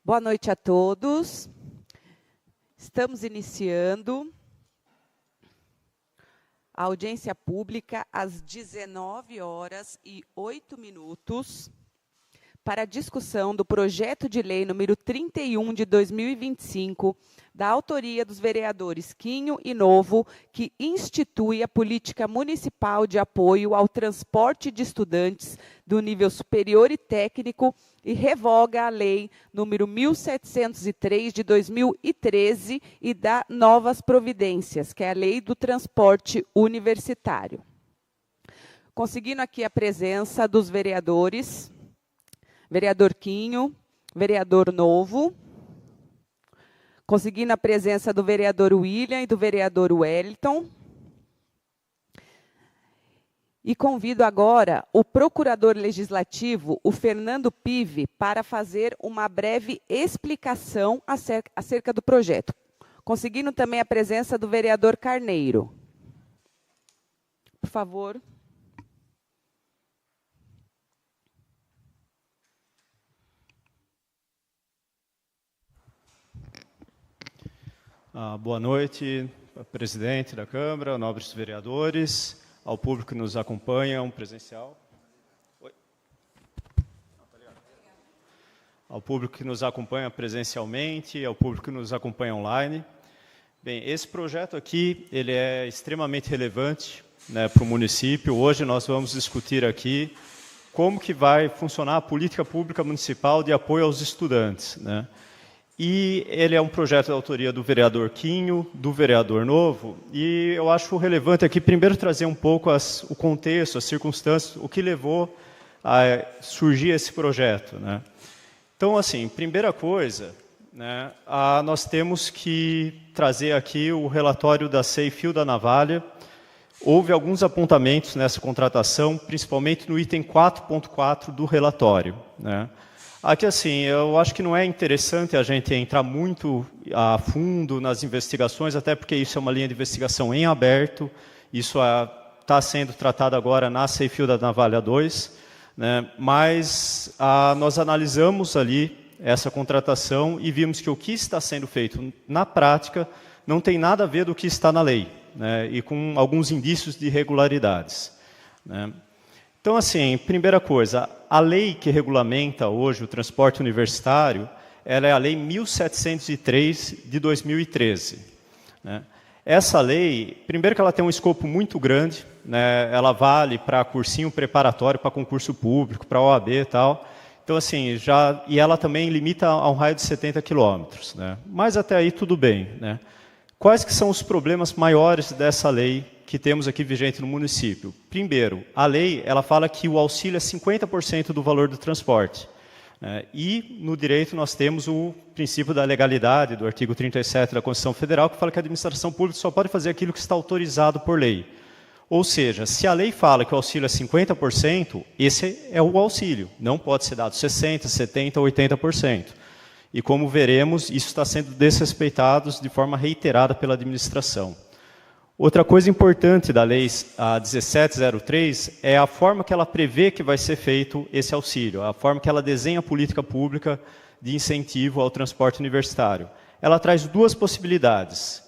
Boa noite a todos. Estamos iniciando a audiência pública às 19h08 para a discussão do projeto de lei número 31 de 2025, da autoria dos vereadores Quinho e Novo, que institui a política municipal de apoio ao transporte de estudantes do nível superior e técnico e revoga a lei número 1703 de 2013 e dá novas providências, que é a lei do transporte universitário. Conseguindo aqui a presença dos vereadores, vereador Quinho, vereador Novo, conseguindo a presença do vereador William e do vereador Wellington. E convido agora o procurador legislativo, o Fernando Pive, para fazer uma breve explicação acerca do projeto. Conseguindo também a presença do vereador Carneiro. Por favor. Boa noite, presidente da Câmara, nobres vereadores, ao público que nos acompanha, presencial. Ao público que nos acompanha presencialmente, ao público que nos acompanha online. Bem, esse projeto aqui, ele é extremamente relevante, né, para o município. Hoje nós vamos discutir aqui como que vai funcionar a política pública municipal de apoio aos estudantes, né? E ele é um projeto da autoria do vereador Quinho, do vereador Novo, e eu acho relevante aqui primeiro trazer um pouco o contexto, as circunstâncias, o que levou a surgir esse projeto, né? Então, assim, primeira coisa, né, nós temos que trazer aqui o relatório da CEI Fio da Navalha. Houve alguns apontamentos nessa contratação, principalmente no item 4.4 do relatório, né? Aqui, assim, eu acho que não é interessante a gente entrar muito a fundo nas investigações, até porque isso é uma linha de investigação em aberto, isso está sendo tratado agora na CEI Fio da Navalha 2, né? Mas nós analisamos ali essa contratação e vimos que o que está sendo feito na prática não tem nada a ver do que está na lei, né? E com alguns indícios de irregularidades, né? Então, assim, primeira coisa, a lei que regulamenta hoje o transporte universitário, ela é a Lei 1703 de 2013. Né? Essa lei, primeiro que ela tem um escopo muito grande, né? Ela vale para cursinho preparatório, para concurso público, para OAB e tal. Então, assim, e ela também limita a um raio de 70 quilômetros, né? Mas até aí tudo bem, né? Quais que são os problemas maiores dessa lei que temos aqui vigente no município? Primeiro, a lei ela fala que o auxílio é 50% do valor do transporte. E no direito nós temos o princípio da legalidade, do artigo 37 da Constituição Federal, que fala que a administração pública só pode fazer aquilo que está autorizado por lei. Ou seja, se a lei fala que o auxílio é 50%, esse é o auxílio. Não pode ser dado 60%, 70% ou 80%. E como veremos, isso está sendo desrespeitado de forma reiterada pela administração. Outra coisa importante da lei 1703 é a forma que ela prevê que vai ser feito esse auxílio, a forma que ela desenha a política pública de incentivo ao transporte universitário. Ela traz duas possibilidades.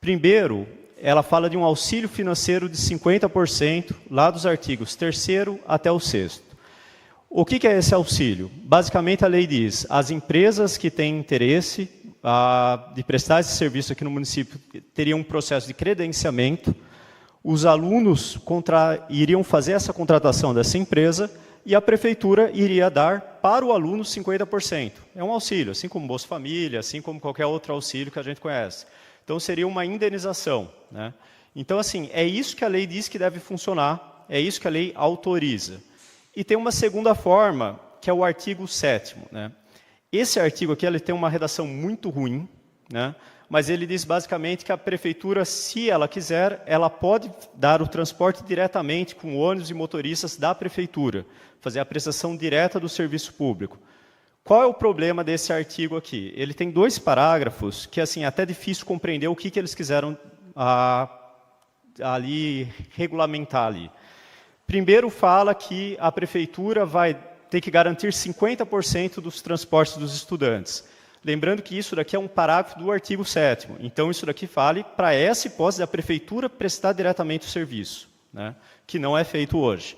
Primeiro, ela fala de um auxílio financeiro de 50%, lá dos artigos 3º até o 6º. O que é esse auxílio? Basicamente, a lei diz, as empresas que têm interesse de prestar esse serviço aqui no município teriam um processo de credenciamento, os alunos iriam fazer essa contratação dessa empresa e a prefeitura iria dar para o aluno 50%. É um auxílio, assim como Bolsa Família, assim como qualquer outro auxílio que a gente conhece. Então, seria uma indenização, né? Então, assim, é isso que a lei diz que deve funcionar, é isso que a lei autoriza. E tem uma segunda forma, que é o artigo 7º, né? Esse artigo aqui ele tem uma redação muito ruim, né? Mas ele diz basicamente que a prefeitura, se ela quiser, ela pode dar o transporte diretamente com ônibus e motoristas da prefeitura, fazer a prestação direta do serviço público. Qual é o problema desse artigo aqui? Ele tem 2 parágrafos que assim, é até difícil compreender o que eles quiseram ali regulamentar ali. Primeiro fala que a prefeitura vai ter que garantir 50% dos transportes dos estudantes. Lembrando que isso daqui é um parágrafo do artigo 7º. Então, isso daqui vale para essa hipótese da prefeitura prestar diretamente o serviço, né, que não é feito hoje.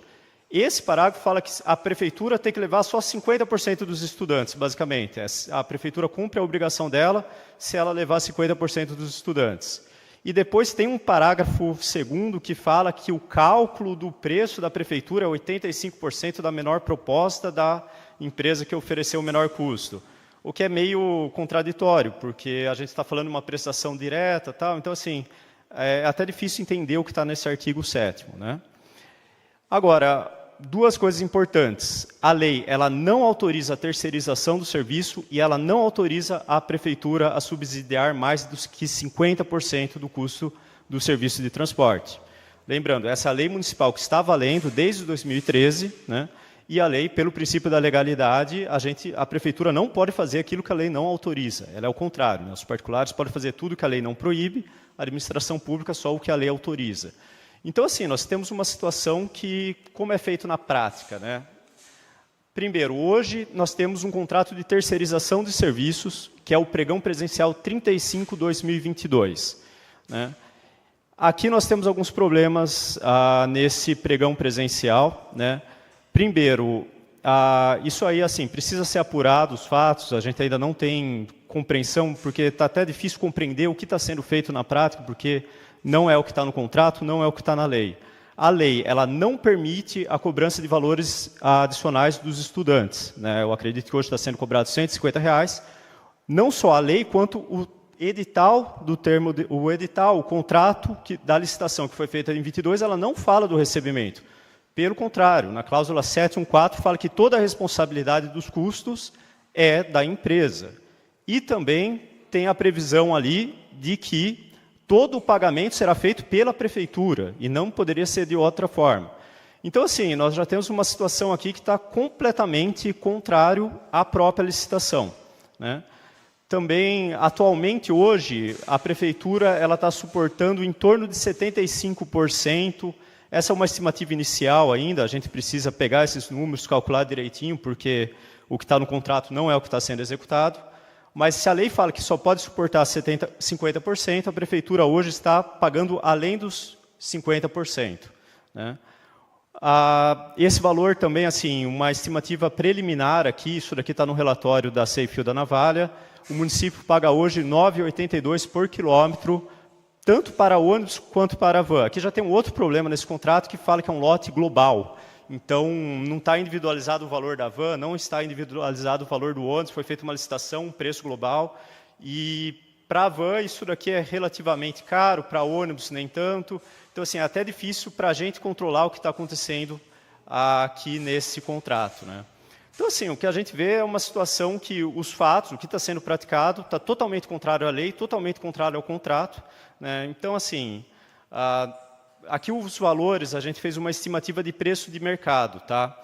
Esse parágrafo fala que a prefeitura tem que levar só 50% dos estudantes, basicamente. A prefeitura cumpre a obrigação dela se ela levar 50% dos estudantes. E depois tem um parágrafo segundo que fala que o cálculo do preço da prefeitura é 85% da menor proposta da empresa que ofereceu o menor custo. O que é meio contraditório, porque a gente está falando de uma prestação direta, tal. Então, assim, é até difícil entender o que está nesse artigo 7º, né? Agora, duas coisas importantes. A lei, ela não autoriza a terceirização do serviço e ela não autoriza a prefeitura a subsidiar mais do que 50% do custo do serviço de transporte. Lembrando, essa lei municipal que está valendo desde 2013, né? E a lei, pelo princípio da legalidade, a prefeitura não pode fazer aquilo que a lei não autoriza. Ela é o contrário, né? Os particulares podem fazer tudo que a lei não proíbe, a administração pública só o que a lei autoriza. Então, assim, nós temos uma situação que, como é feito na prática, né? Primeiro, hoje nós temos um contrato de terceirização de serviços, que é o pregão presencial 35/2022, né? Aqui nós temos alguns problemas nesse pregão presencial, né? Primeiro, isso aí assim, precisa ser apurado os fatos, a gente ainda não tem compreensão, porque está até difícil compreender o que está sendo feito na prática, porque não é o que está no contrato, não é o que está na lei. A lei, ela não permite a cobrança de valores adicionais dos estudantes, né? Eu acredito que hoje está sendo cobrado R$150, não só a lei, quanto o edital o contrato da licitação que foi feita em 22, ela não fala do recebimento. Pelo contrário, na cláusula 714 fala que toda a responsabilidade dos custos é da empresa. E também tem a previsão ali de que todo o pagamento será feito pela prefeitura e não poderia ser de outra forma. Então, assim, nós já temos uma situação aqui que está completamente contrário à própria licitação, né? Também, atualmente, hoje, a prefeitura está suportando em torno de 75%. Essa é uma estimativa inicial ainda, a gente precisa pegar esses números, calcular direitinho, porque o que está no contrato não é o que está sendo executado. Mas se a lei fala que só pode suportar 50%, a prefeitura hoje está pagando além dos 50%, né? Esse valor também, assim, uma estimativa preliminar aqui, isso daqui está no relatório da CEI Fio da Navalha, o município paga hoje R$ 9,82 por quilômetro, tanto para ônibus quanto para a van. Aqui já tem um outro problema nesse contrato que fala que é um lote global. Então, não está individualizado o valor da van, não está individualizado o valor do ônibus, foi feita uma licitação, um preço global. E para a van, isso daqui é relativamente caro, para ônibus nem tanto. Então, assim, é até difícil para a gente controlar o que está acontecendo aqui nesse contrato, né? Então, assim, o que a gente vê é uma situação que os fatos, o que está sendo praticado, está totalmente contrário à lei, totalmente contrário ao contrato, né? Então, assim, aqui os valores, a gente fez uma estimativa de preço de mercado, tá?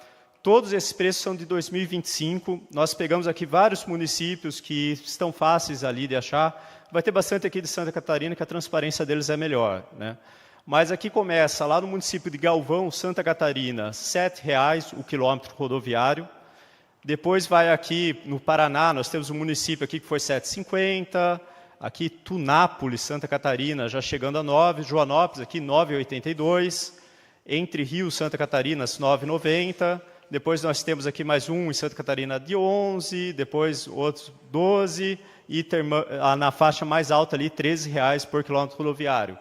Todos esses preços são de 2025, nós pegamos aqui vários municípios que estão fáceis ali de achar, vai ter bastante aqui de Santa Catarina, que a transparência deles é melhor, né? Mas aqui começa, lá no município de Galvão, Santa Catarina, R$ 7,00 o quilômetro rodoviário. Depois vai aqui no Paraná, nós temos um município aqui que foi R$ 7,50, aqui Tunápolis, Santa Catarina, já chegando a 9, Joanópolis aqui R$ 9,82, Entre Rios, Santa Catarina, R$ 9,90, depois nós temos aqui mais um em Santa Catarina de 11, depois outros 12, e na faixa mais alta ali, R$ 13,00 por quilômetro rodoviário.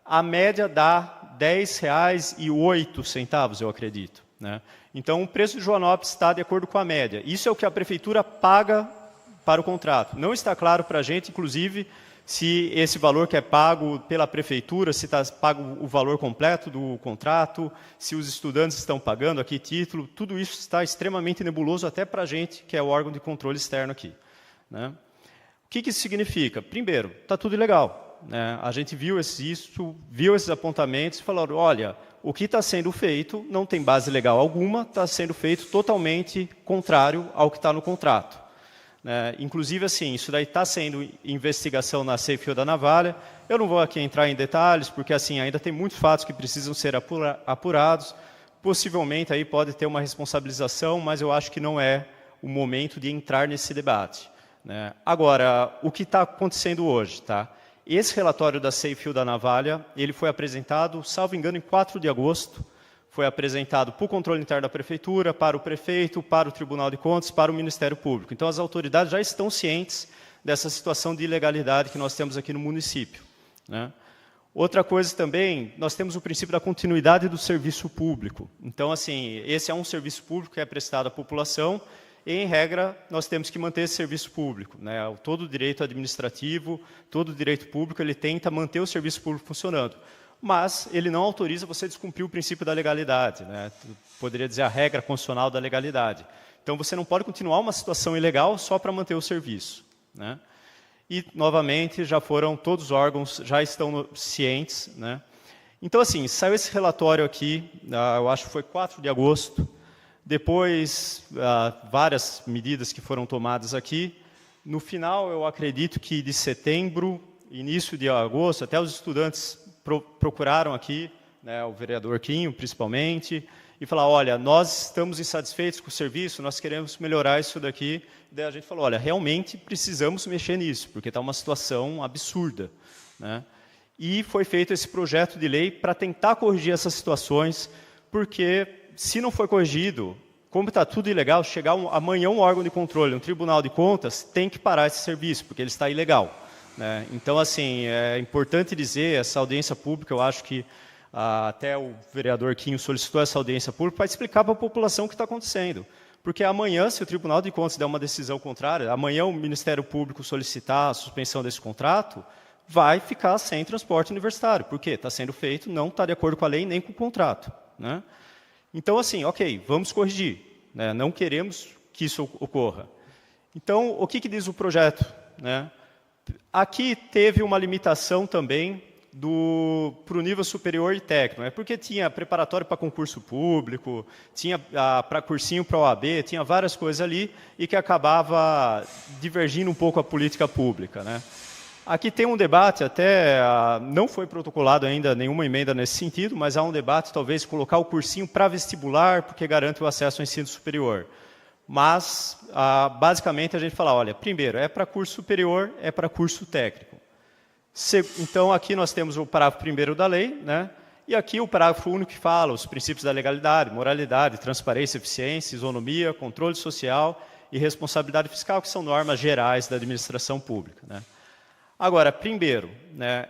A média dá R$ 10,08, eu acredito, né? Então, o preço de Joanópolis está de acordo com a média. Isso é o que a prefeitura paga para o contrato. Não está claro para a gente, inclusive, se esse valor que é pago pela prefeitura, se está pago o valor completo do contrato, se os estudantes estão pagando aqui título, tudo isso está extremamente nebuloso até para a gente, que é o órgão de controle externo aqui, né? O que isso significa? Primeiro, está tudo ilegal, né? A gente viu esses apontamentos e falou, olha, o que está sendo feito não tem base legal alguma, está sendo feito totalmente contrário ao que está no contrato. Inclusive, assim, isso daí está sendo investigação na CEI Fio da Navalha. Eu não vou aqui entrar em detalhes, porque assim, ainda tem muitos fatos que precisam ser apurados. Possivelmente aí pode ter uma responsabilização, mas eu acho que não é o momento de entrar nesse debate, né? Agora, o que está acontecendo hoje? Tá? Esse relatório da Sei Fio da Navalha, ele foi apresentado, salvo engano, em 4 de agosto, foi apresentado para o controle interno da prefeitura, para o prefeito, para o Tribunal de Contas, para o Ministério Público. Então, as autoridades já estão cientes dessa situação de ilegalidade que nós temos aqui no município, né? Outra coisa também, nós temos o princípio da continuidade do serviço público. Então, assim, esse é um serviço público que é prestado à população e, em regra, nós temos que manter esse serviço público, né? Todo o direito administrativo, todo o direito público, ele tenta manter o serviço público funcionando. Mas ele não autoriza você descumprir o princípio da legalidade, né? Poderia dizer a regra constitucional da legalidade. Então, você não pode continuar uma situação ilegal só para manter o serviço, né? E, novamente, já foram, todos os órgãos já estão cientes, né? Então, assim, saiu esse relatório aqui, eu acho que foi 4 de agosto, depois várias medidas que foram tomadas aqui. No final, eu acredito que de setembro, início de agosto, até os estudantes procuraram aqui, né, o vereador Quinho, principalmente, e falaram, olha, nós estamos insatisfeitos com o serviço, nós queremos melhorar isso daqui. E daí a gente falou, olha, realmente precisamos mexer nisso, porque está uma situação absurda, né? E foi feito esse projeto de lei para tentar corrigir essas situações, porque se não for corrigido, como está tudo ilegal, chegar amanhã um órgão de controle, um tribunal de contas, tem que parar esse serviço, porque ele está ilegal, né? Então, assim, é importante dizer, essa audiência pública, eu acho que até o vereador Quinho solicitou essa audiência pública para explicar para a população o que está acontecendo. Porque amanhã, se o Tribunal de Contas der uma decisão contrária, amanhã o Ministério Público solicitar a suspensão desse contrato, vai ficar sem transporte universitário. Por quê? Está sendo feito, não está de acordo com a lei nem com o contrato, né? Então, assim, ok, vamos corrigir, né? Não queremos que isso ocorra. Então, o que diz o projeto, né? Aqui teve uma limitação também para o nível superior e técnico, né? Porque tinha preparatório para concurso público, tinha para cursinho para OAB, tinha várias coisas ali e que acabava divergindo um pouco a política pública, né? Aqui tem um debate, até não foi protocolado ainda nenhuma emenda nesse sentido, mas há um debate, talvez, colocar o cursinho para vestibular, porque garante o acesso ao ensino superior. Mas, basicamente, a gente fala, olha, primeiro, é para curso superior, é para curso técnico. Então, aqui nós temos o parágrafo 1º da lei, né? E aqui o parágrafo único que fala os princípios da legalidade, moralidade, transparência, eficiência, isonomia, controle social e responsabilidade fiscal, que são normas gerais da administração pública, né? Agora, primeiro, né,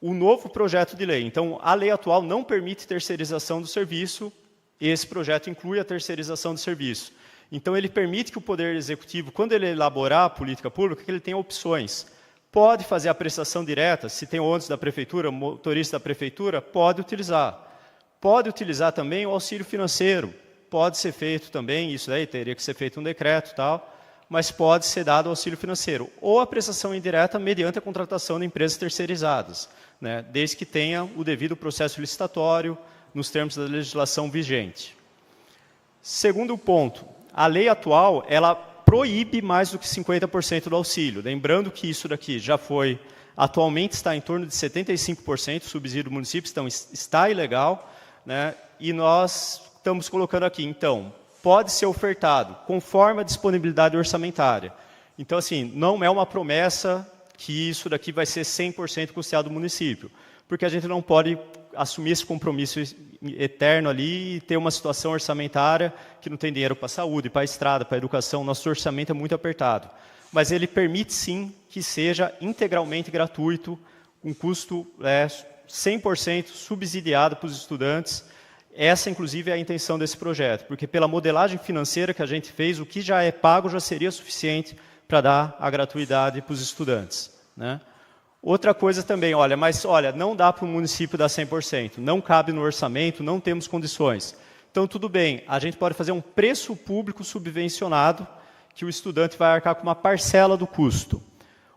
o novo projeto de lei. Então, a lei atual não permite terceirização do serviço, esse projeto inclui a terceirização do serviço. Então, ele permite que o Poder Executivo, quando ele elaborar a política pública, que ele tenha opções. Pode fazer a prestação direta, se tem ônibus da prefeitura, motorista da prefeitura, pode utilizar. Pode utilizar também o auxílio financeiro, pode ser feito também, isso daí teria que ser feito um decreto e tal, mas pode ser dado o auxílio financeiro. Ou a prestação indireta mediante a contratação de empresas terceirizadas, né, desde que tenha o devido processo licitatório nos termos da legislação vigente. Segundo ponto, a lei atual, ela proíbe mais do que 50% do auxílio. Lembrando que isso daqui já foi, atualmente está em torno de 75% subsídio do município, então está ilegal, né? E nós estamos colocando aqui, então, pode ser ofertado conforme a disponibilidade orçamentária. Então, assim, não é uma promessa que isso daqui vai ser 100% custeado do município, porque a gente não pode assumir esse compromisso eterno ali e ter uma situação orçamentária que não tem dinheiro para a saúde, para a estrada, para a educação. Nosso orçamento é muito apertado. Mas ele permite, sim, que seja integralmente gratuito, com custo 100% subsidiado para os estudantes. Essa, inclusive, é a intenção desse projeto, porque pela modelagem financeira que a gente fez, o que já é pago já seria suficiente para dar a gratuidade para os estudantes, né? Outra coisa também, olha, não dá para o município dar 100%, não cabe no orçamento, não temos condições. Então, tudo bem, a gente pode fazer um preço público subvencionado, que o estudante vai arcar com uma parcela do custo.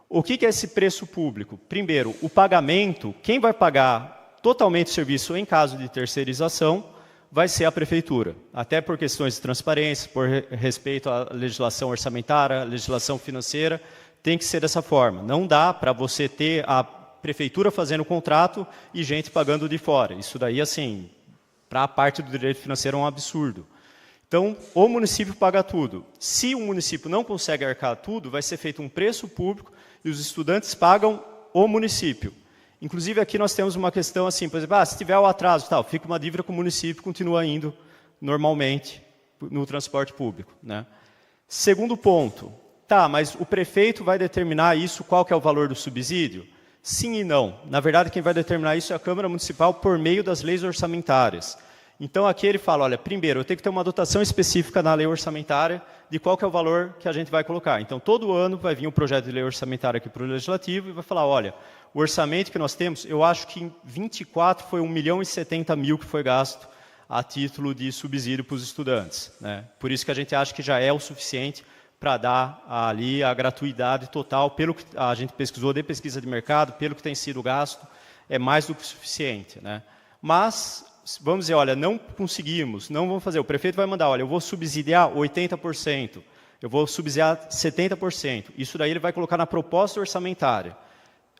O que é esse preço público? Primeiro, o pagamento, quem vai pagar totalmente o serviço em caso de terceirização, vai ser a prefeitura. Até por questões de transparência, por respeito à legislação orçamentária, à legislação financeira, tem que ser dessa forma. Não dá para você ter a prefeitura fazendo o contrato e gente pagando de fora. Isso daí, assim, para a parte do direito financeiro é um absurdo. Então, o município paga tudo. Se o município não consegue arcar tudo, vai ser feito um preço público e os estudantes pagam o município. Inclusive, aqui nós temos uma questão assim, por exemplo, se tiver o atraso, tal, fica uma dívida com o município, continua indo normalmente no transporte público, né? Segundo ponto, mas o prefeito vai determinar isso, qual que é o valor do subsídio? Sim e não. Na verdade, quem vai determinar isso é a Câmara Municipal por meio das leis orçamentárias. Então, aqui ele fala, olha, primeiro, eu tenho que ter uma dotação específica na lei orçamentária de qual que é o valor que a gente vai colocar. Então, todo ano vai vir um projeto de lei orçamentária aqui para o Legislativo e vai falar, olha, o orçamento que nós temos, eu acho que em 24 foi 1.070.000 que foi gasto a título de subsídio para os estudantes, né? Por isso que a gente acha que já é o suficiente para dar ali a gratuidade total, pelo que a gente pesquisou de pesquisa de mercado, pelo que tem sido gasto, é mais do que suficiente, né? Mas vamos dizer, olha, não conseguimos, não vamos fazer. O prefeito vai mandar, olha, eu vou subsidiar 80%, eu vou subsidiar 70%. Isso daí ele vai colocar na proposta orçamentária.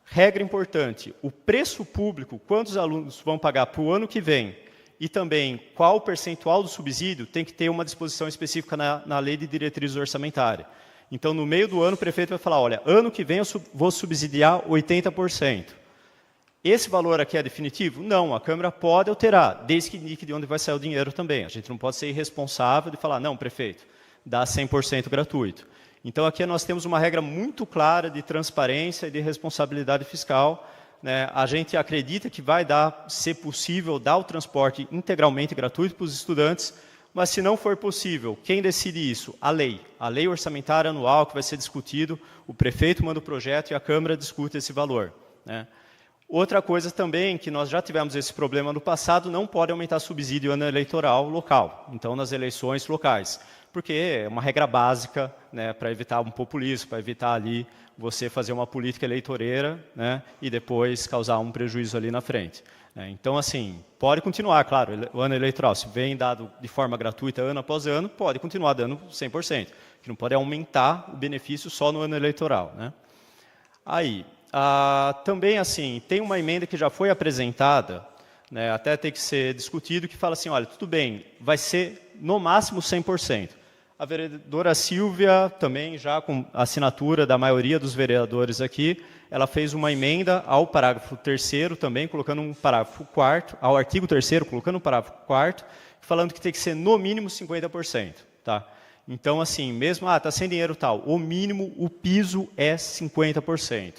Regra importante, o preço público, quantos alunos vão pagar para o ano que vem, e também qual o percentual do subsídio, tem que ter uma disposição específica na lei de diretrizes orçamentárias. Então, no meio do ano, o prefeito vai falar, olha, ano que vem eu vou subsidiar 80%. Esse valor aqui é definitivo? Não, a Câmara pode alterar, desde que indique de onde vai sair o dinheiro também. A gente não pode ser irresponsável de falar, não, prefeito, dá 100% gratuito. Então, aqui nós temos uma regra muito clara de transparência e de responsabilidade fiscal, né? A gente acredita que vai ser possível dar o transporte integralmente gratuito para os estudantes, mas se não for possível, quem decide isso? A lei orçamentária anual que vai ser discutido, o prefeito manda o projeto e a Câmara discute esse valor, né? Outra coisa também, que nós já tivemos esse problema no passado, não pode aumentar subsídio ano eleitoral local, então nas eleições locais, porque é uma regra básica, né, para evitar um populismo, para evitar ali você fazer uma política eleitoreira, né, e depois causar um prejuízo ali na frente. Então, assim, pode continuar, claro, o ano eleitoral, se vem dado de forma gratuita ano após ano, pode continuar dando 100%, que não pode aumentar o benefício só no ano eleitoral, né? Aí, também, assim, tem uma emenda que já foi apresentada, né, até tem que ser discutido, que fala assim, olha, tudo bem, vai ser no máximo 100%. A vereadora Silvia, também já com assinatura da maioria dos vereadores aqui, ela fez uma emenda ao parágrafo 3º também, colocando um parágrafo 4º, ao artigo 3º, colocando um parágrafo 4º, falando que tem que ser no mínimo 50%. Tá? Então, assim, mesmo, está sem dinheiro tal, o mínimo, o piso é 50%.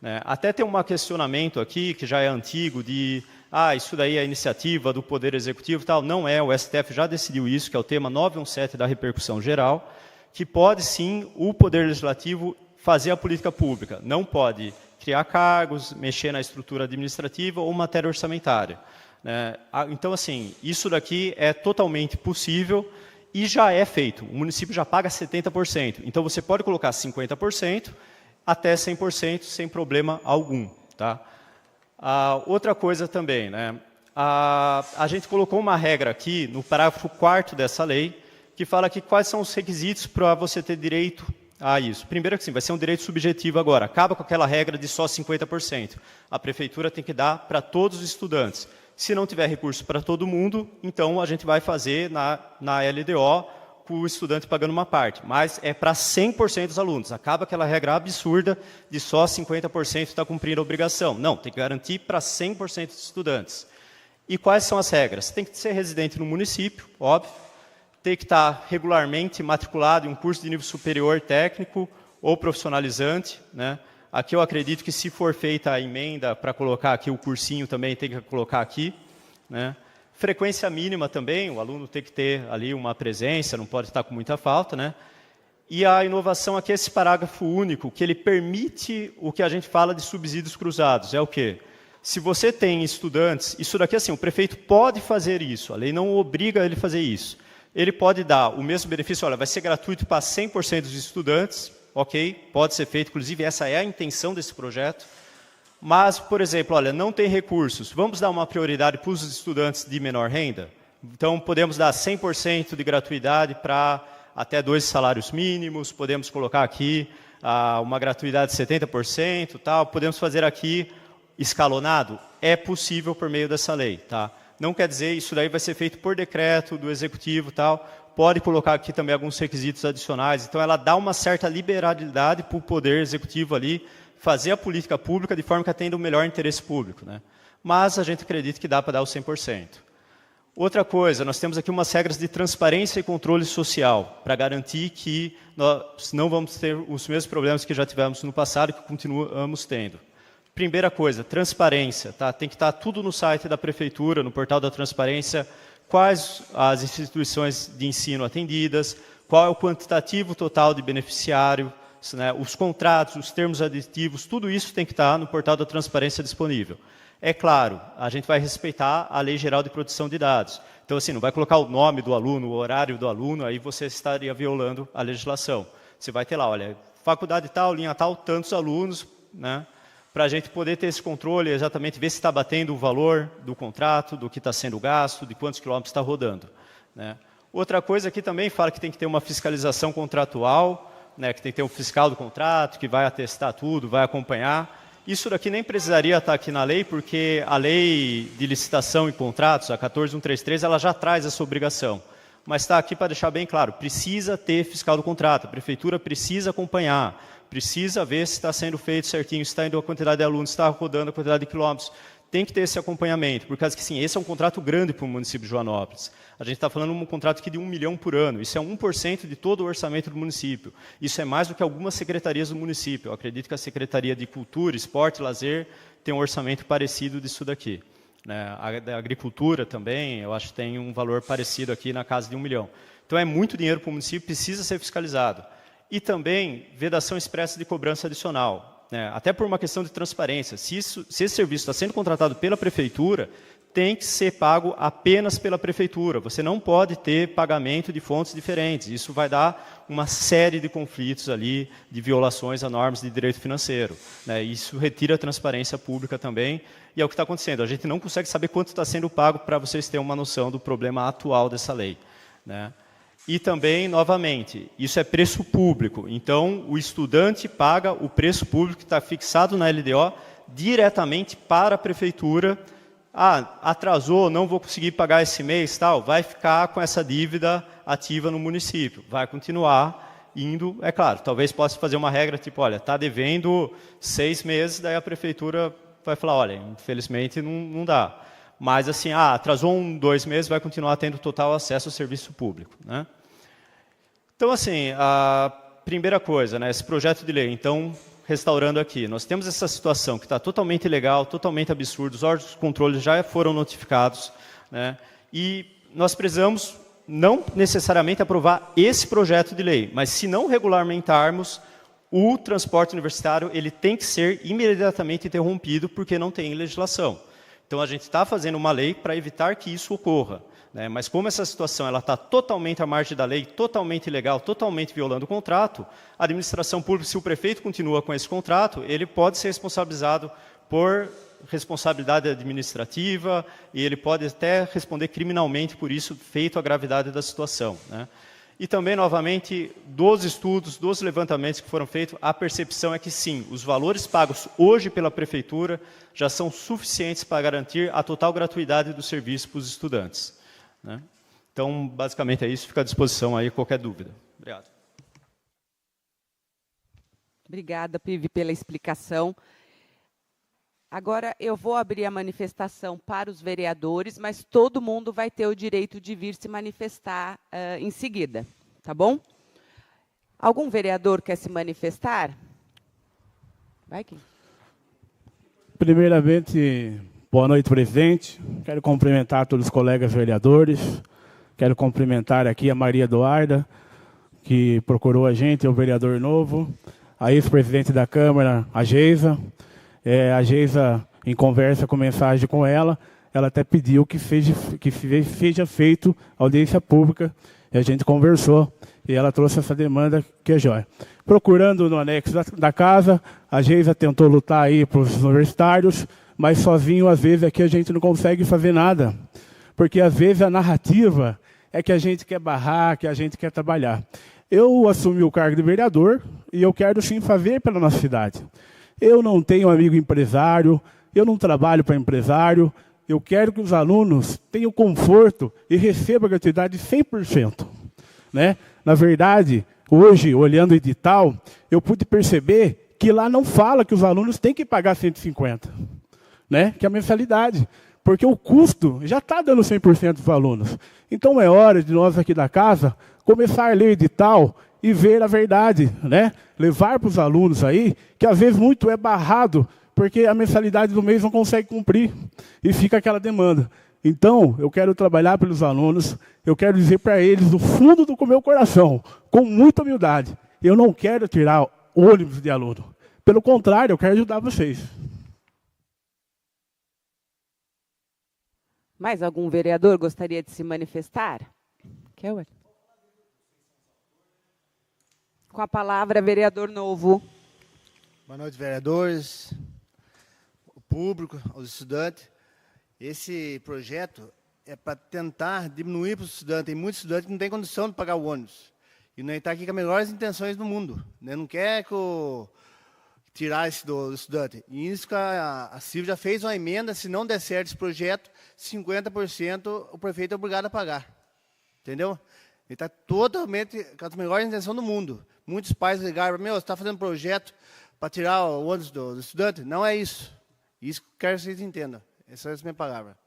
Né? Até tem um questionamento aqui, que já é antigo, de isso daí é iniciativa do Poder Executivo, tal. Não é, o STF já decidiu isso, que é o tema 917 da repercussão geral, que pode sim o Poder Legislativo fazer a política pública, não pode criar cargos, mexer na estrutura administrativa ou matéria orçamentária. Né? Então, assim, isso daqui é totalmente possível e já é feito, o município já paga 70%, então você pode colocar 50%, até 100% sem problema algum. Tá? Outra coisa também, né? A gente colocou uma regra aqui no parágrafo 4º dessa lei, que fala que quais são os requisitos para você ter direito a isso. Primeiro que sim, vai ser um direito subjetivo agora, acaba com aquela regra de só 50%. A prefeitura tem que dar para todos os estudantes. Se não tiver recurso para todo mundo, então a gente vai fazer na LDO, com o estudante pagando uma parte, mas é para 100% dos alunos. Acaba aquela regra absurda de só 50% está cumprindo a obrigação. Não, tem que garantir para 100% dos estudantes. E quais são as regras? Tem que ser residente no município, óbvio, tem que estar regularmente matriculado em um curso de nível superior técnico ou profissionalizante, né? Aqui eu acredito que se for feita a emenda para colocar aqui o cursinho também tem que colocar aqui, né? Frequência mínima também, o aluno tem que ter ali uma presença, não pode estar com muita falta, né? E a inovação aqui é esse parágrafo único, que ele permite o que a gente fala de subsídios cruzados. É o quê? Se você tem estudantes, isso daqui assim, o prefeito pode fazer isso, a lei não obriga ele a fazer isso. Ele pode dar o mesmo benefício, olha, vai ser gratuito para 100% dos estudantes, ok? Pode ser feito, inclusive essa é a intenção desse projeto. Mas, por exemplo, olha, não tem recursos, vamos dar uma prioridade para os estudantes de menor renda? Então, podemos dar 100% de gratuidade para até 2 salários mínimos, podemos colocar aqui uma gratuidade de 70%, tal. Podemos fazer aqui escalonado? É possível por meio dessa lei. Tá? Não quer dizer, isso daí vai ser feito por decreto do executivo e tal, pode colocar aqui também alguns requisitos adicionais, então ela dá uma certa liberalidade para o poder executivo ali, fazer a política pública de forma que atenda o melhor interesse público, né? Mas a gente acredita que dá para dar o 100%. Outra coisa, nós temos aqui umas regras de transparência e controle social, para garantir que nós não vamos ter os mesmos problemas que já tivemos no passado e que continuamos tendo. Primeira coisa, transparência. Tá? Tem que estar tudo no site da Prefeitura, no portal da transparência, quais as instituições de ensino atendidas, qual é o quantitativo total de beneficiário, né, os contratos, os termos aditivos, tudo isso tem que estar no portal da transparência disponível. É claro, a gente vai respeitar a Lei Geral de Proteção de Dados. Então, assim, não vai colocar o nome do aluno, o horário do aluno, aí você estaria violando a legislação. Você vai ter lá, olha, faculdade tal, linha tal, tantos alunos, né, para a gente poder ter esse controle, exatamente ver se está batendo o valor do contrato, do que está sendo gasto, de quantos quilômetros está rodando, né. Outra coisa aqui também fala que tem que ter uma fiscalização contratual, né, que tem que ter um fiscal do contrato, que vai atestar tudo, vai acompanhar. Isso daqui nem precisaria estar aqui na lei, porque a lei de licitação e contratos, a 14133, ela já traz essa obrigação. Mas está aqui para deixar bem claro, precisa ter fiscal do contrato, a prefeitura precisa acompanhar, precisa ver se está sendo feito certinho, se está indo a quantidade de alunos, se está rodando a quantidade de quilômetros. Tem que ter esse acompanhamento, por causa que, sim, esse é um contrato grande para o município de Joanópolis. A gente está falando de um contrato aqui de 1 milhão por ano. Isso é 1% de todo o orçamento do município. Isso é mais do que algumas secretarias do município. Eu acredito que a Secretaria de Cultura, Esporte e Lazer tem um orçamento parecido disso daqui. A da Agricultura também, eu acho que tem um valor parecido aqui na casa de 1 milhão. Então, é muito dinheiro para o município, precisa ser fiscalizado. E também, vedação expressa de cobrança adicional. Até por uma questão de transparência. Se esse serviço está sendo contratado pela Prefeitura, tem que ser pago apenas pela Prefeitura. Você não pode ter pagamento de fontes diferentes. Isso vai dar uma série de conflitos ali, de violações a normas de direito financeiro. Isso retira a transparência pública também. E é o que está acontecendo. A gente não consegue saber quanto está sendo pago para vocês terem uma noção do problema atual dessa lei. E também, novamente, isso é preço público. Então, o estudante paga o preço público que está fixado na LDO diretamente para a Prefeitura. Atrasou, não vou conseguir pagar esse mês, tal, vai ficar com essa dívida ativa no município. Vai continuar indo, é claro, talvez possa fazer uma regra tipo, olha, está devendo 6 meses, daí a Prefeitura vai falar, olha, infelizmente não dá. Mas, assim, atrasou 2 meses, vai continuar tendo total acesso ao serviço público. Então, assim, a primeira coisa, esse projeto de lei, então, restaurando aqui, nós temos essa situação que está totalmente ilegal, totalmente absurda, os órgãos de controle já foram notificados, e nós precisamos não necessariamente aprovar esse projeto de lei, mas se não regulamentarmos, o transporte universitário ele tem que ser imediatamente interrompido porque não tem legislação. Então, a gente está fazendo uma lei para evitar que isso ocorra. Mas como essa situação está totalmente à margem da lei, totalmente ilegal, totalmente violando o contrato, a administração pública, se o prefeito continua com esse contrato, ele pode ser responsabilizado por responsabilidade administrativa e ele pode até responder criminalmente por isso, feito a gravidade da situação. E também, novamente, dos estudos, dos levantamentos que foram feitos, a percepção é que, sim, os valores pagos hoje pela Prefeitura já são suficientes para garantir a total gratuidade do serviço para os estudantes. Então, basicamente é isso. Fica à disposição aí qualquer dúvida. Obrigado. Obrigada, Pive, pela explicação. Agora, eu vou abrir a manifestação para os vereadores, mas todo mundo vai ter o direito de vir se manifestar em seguida, tá bom? Algum vereador quer se manifestar? Vai, Kim. Primeiramente, boa noite, presidente. Quero cumprimentar todos os colegas vereadores. Quero cumprimentar aqui a Maria Eduarda, que procurou a gente, é o vereador novo. A ex-presidente da Câmara, a Geisa. A Geisa, em conversa com mensagem com ela até pediu que seja feito audiência pública, e a gente conversou, e ela trouxe essa demanda que é jóia. Procurando no anexo da casa, a Geisa tentou lutar aí para os universitários, mas sozinho, às vezes, aqui a gente não consegue fazer nada, porque às vezes a narrativa é que a gente quer barrar, que a gente quer trabalhar. Eu assumi o cargo de vereador, e eu quero sim fazer pela nossa cidade. Eu não tenho amigo empresário, eu não trabalho para empresário, eu quero que os alunos tenham conforto e recebam a gratuidade 100%. Né? Na verdade, hoje, olhando o edital, eu pude perceber que lá não fala que os alunos têm que pagar 150, né? Que é a mensalidade, porque o custo já está dando 100% dos alunos. Então é hora de nós aqui da casa começar a ler o edital e ver a verdade, né? Levar para os alunos aí, que às vezes muito é barrado, porque a mensalidade do mês não consegue cumprir, e fica aquela demanda. Então, eu quero trabalhar pelos alunos, eu quero dizer para eles, do fundo do meu coração, com muita humildade, eu não quero tirar ônibus de aluno. Pelo contrário, eu quero ajudar vocês. Mais algum vereador gostaria de se manifestar? Kelly? Com a palavra, vereador Novo. Boa noite, vereadores, o público, os estudantes. Esse projeto é para tentar diminuir para os estudantes. Tem muitos estudantes que não têm condição de pagar o ônibus. E nós estamos aqui com as melhores intenções do mundo. Não quer tirar isso do estudante. E isso que a Silvia já fez uma emenda, se não der certo esse projeto, 50% o prefeito é obrigado a pagar. Entendeu? Ele está totalmente com as melhores intenções do mundo. Muitos pais ligaram para mim, você está fazendo projeto para tirar o ônibus do estudante? Não é isso. Isso que eu quero que vocês entendam. Essa é a minha palavra.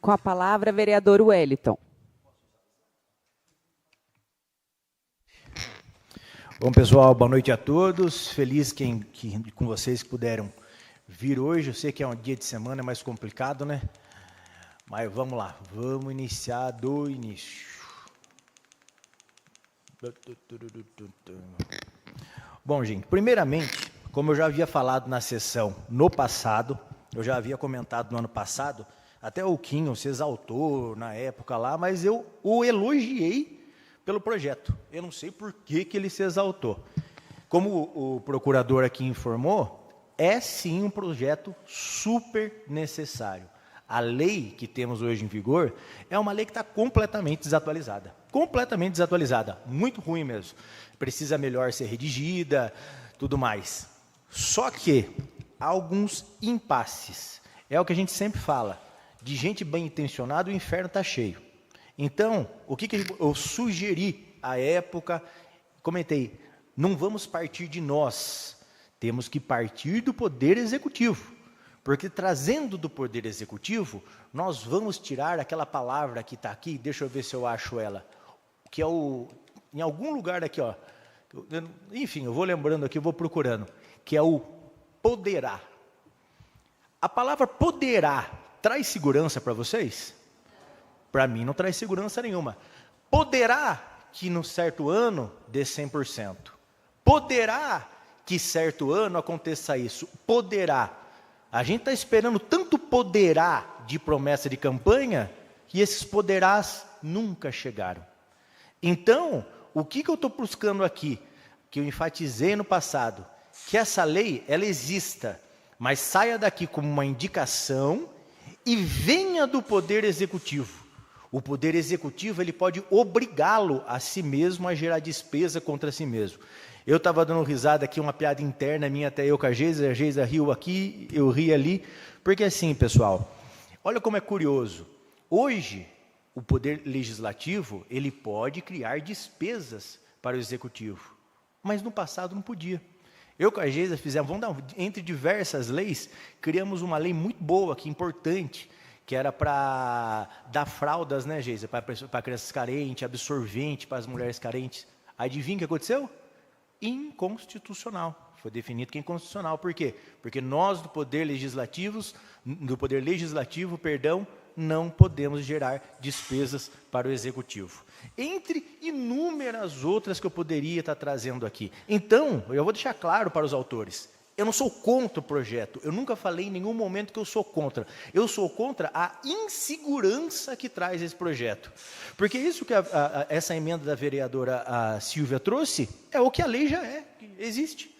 Com a palavra, vereador Wellington. Bom, pessoal, boa noite a todos. Feliz com vocês que puderam vir hoje. Eu sei que é um dia de semana mais complicado, né? Mas vamos lá, vamos iniciar do início. Bom, gente, primeiramente, como eu já havia falado na sessão no passado, eu já havia comentado no ano passado, até o Quinho se exaltou na época lá, mas eu o elogiei pelo projeto. Eu não sei por que ele se exaltou. Como o procurador aqui informou, é sim um projeto super necessário. A lei que temos hoje em vigor é uma lei que está completamente desatualizada. Completamente desatualizada. Muito ruim mesmo. Precisa melhor ser redigida, tudo mais. Só que há alguns impasses. É o que a gente sempre fala. De gente bem intencionada, o inferno está cheio. Então, o que eu sugeri à época, comentei, não vamos partir de nós, temos que partir do Poder Executivo. Porque trazendo do Poder Executivo, nós vamos tirar aquela palavra que está aqui, deixa eu ver se eu acho ela, que é em algum lugar aqui, ó, enfim, eu vou lembrando aqui, eu vou procurando, que é o poderá. A palavra poderá traz segurança para vocês? Para mim não traz segurança nenhuma. Poderá que no certo ano dê 100%. Poderá que certo ano aconteça isso. Poderá. A gente está esperando tanto poderá de promessa de campanha que esses poderás nunca chegaram. Então, o que eu estou buscando aqui, que eu enfatizei no passado, que essa lei, ela exista, mas saia daqui como uma indicação e venha do Poder Executivo. O Poder Executivo, ele pode obrigá-lo a si mesmo a gerar despesa contra si mesmo. Eu estava dando risada aqui, uma piada interna minha, até eu com a Geisa riu aqui, eu ri ali, porque assim, pessoal, olha como é curioso. Hoje, o Poder Legislativo, ele pode criar despesas para o Executivo, mas no passado não podia. Eu com a Geisa fizemos, entre diversas leis, criamos uma lei muito boa, que importante, que era para dar fraldas, né, Geisa, para crianças carentes, absorvente para as mulheres carentes. Adivinha o que aconteceu? Inconstitucional. Foi definido que é inconstitucional. Por quê? Porque nós do Poder Legislativo, não podemos gerar despesas para o Executivo. Entre inúmeras outras que eu poderia estar trazendo aqui. Então, eu vou deixar claro para os autores, eu não sou contra o projeto, eu nunca falei em nenhum momento que eu sou contra. Eu sou contra a insegurança que traz esse projeto. Porque isso que essa emenda da vereadora Silvia trouxe, é o que a lei já existe.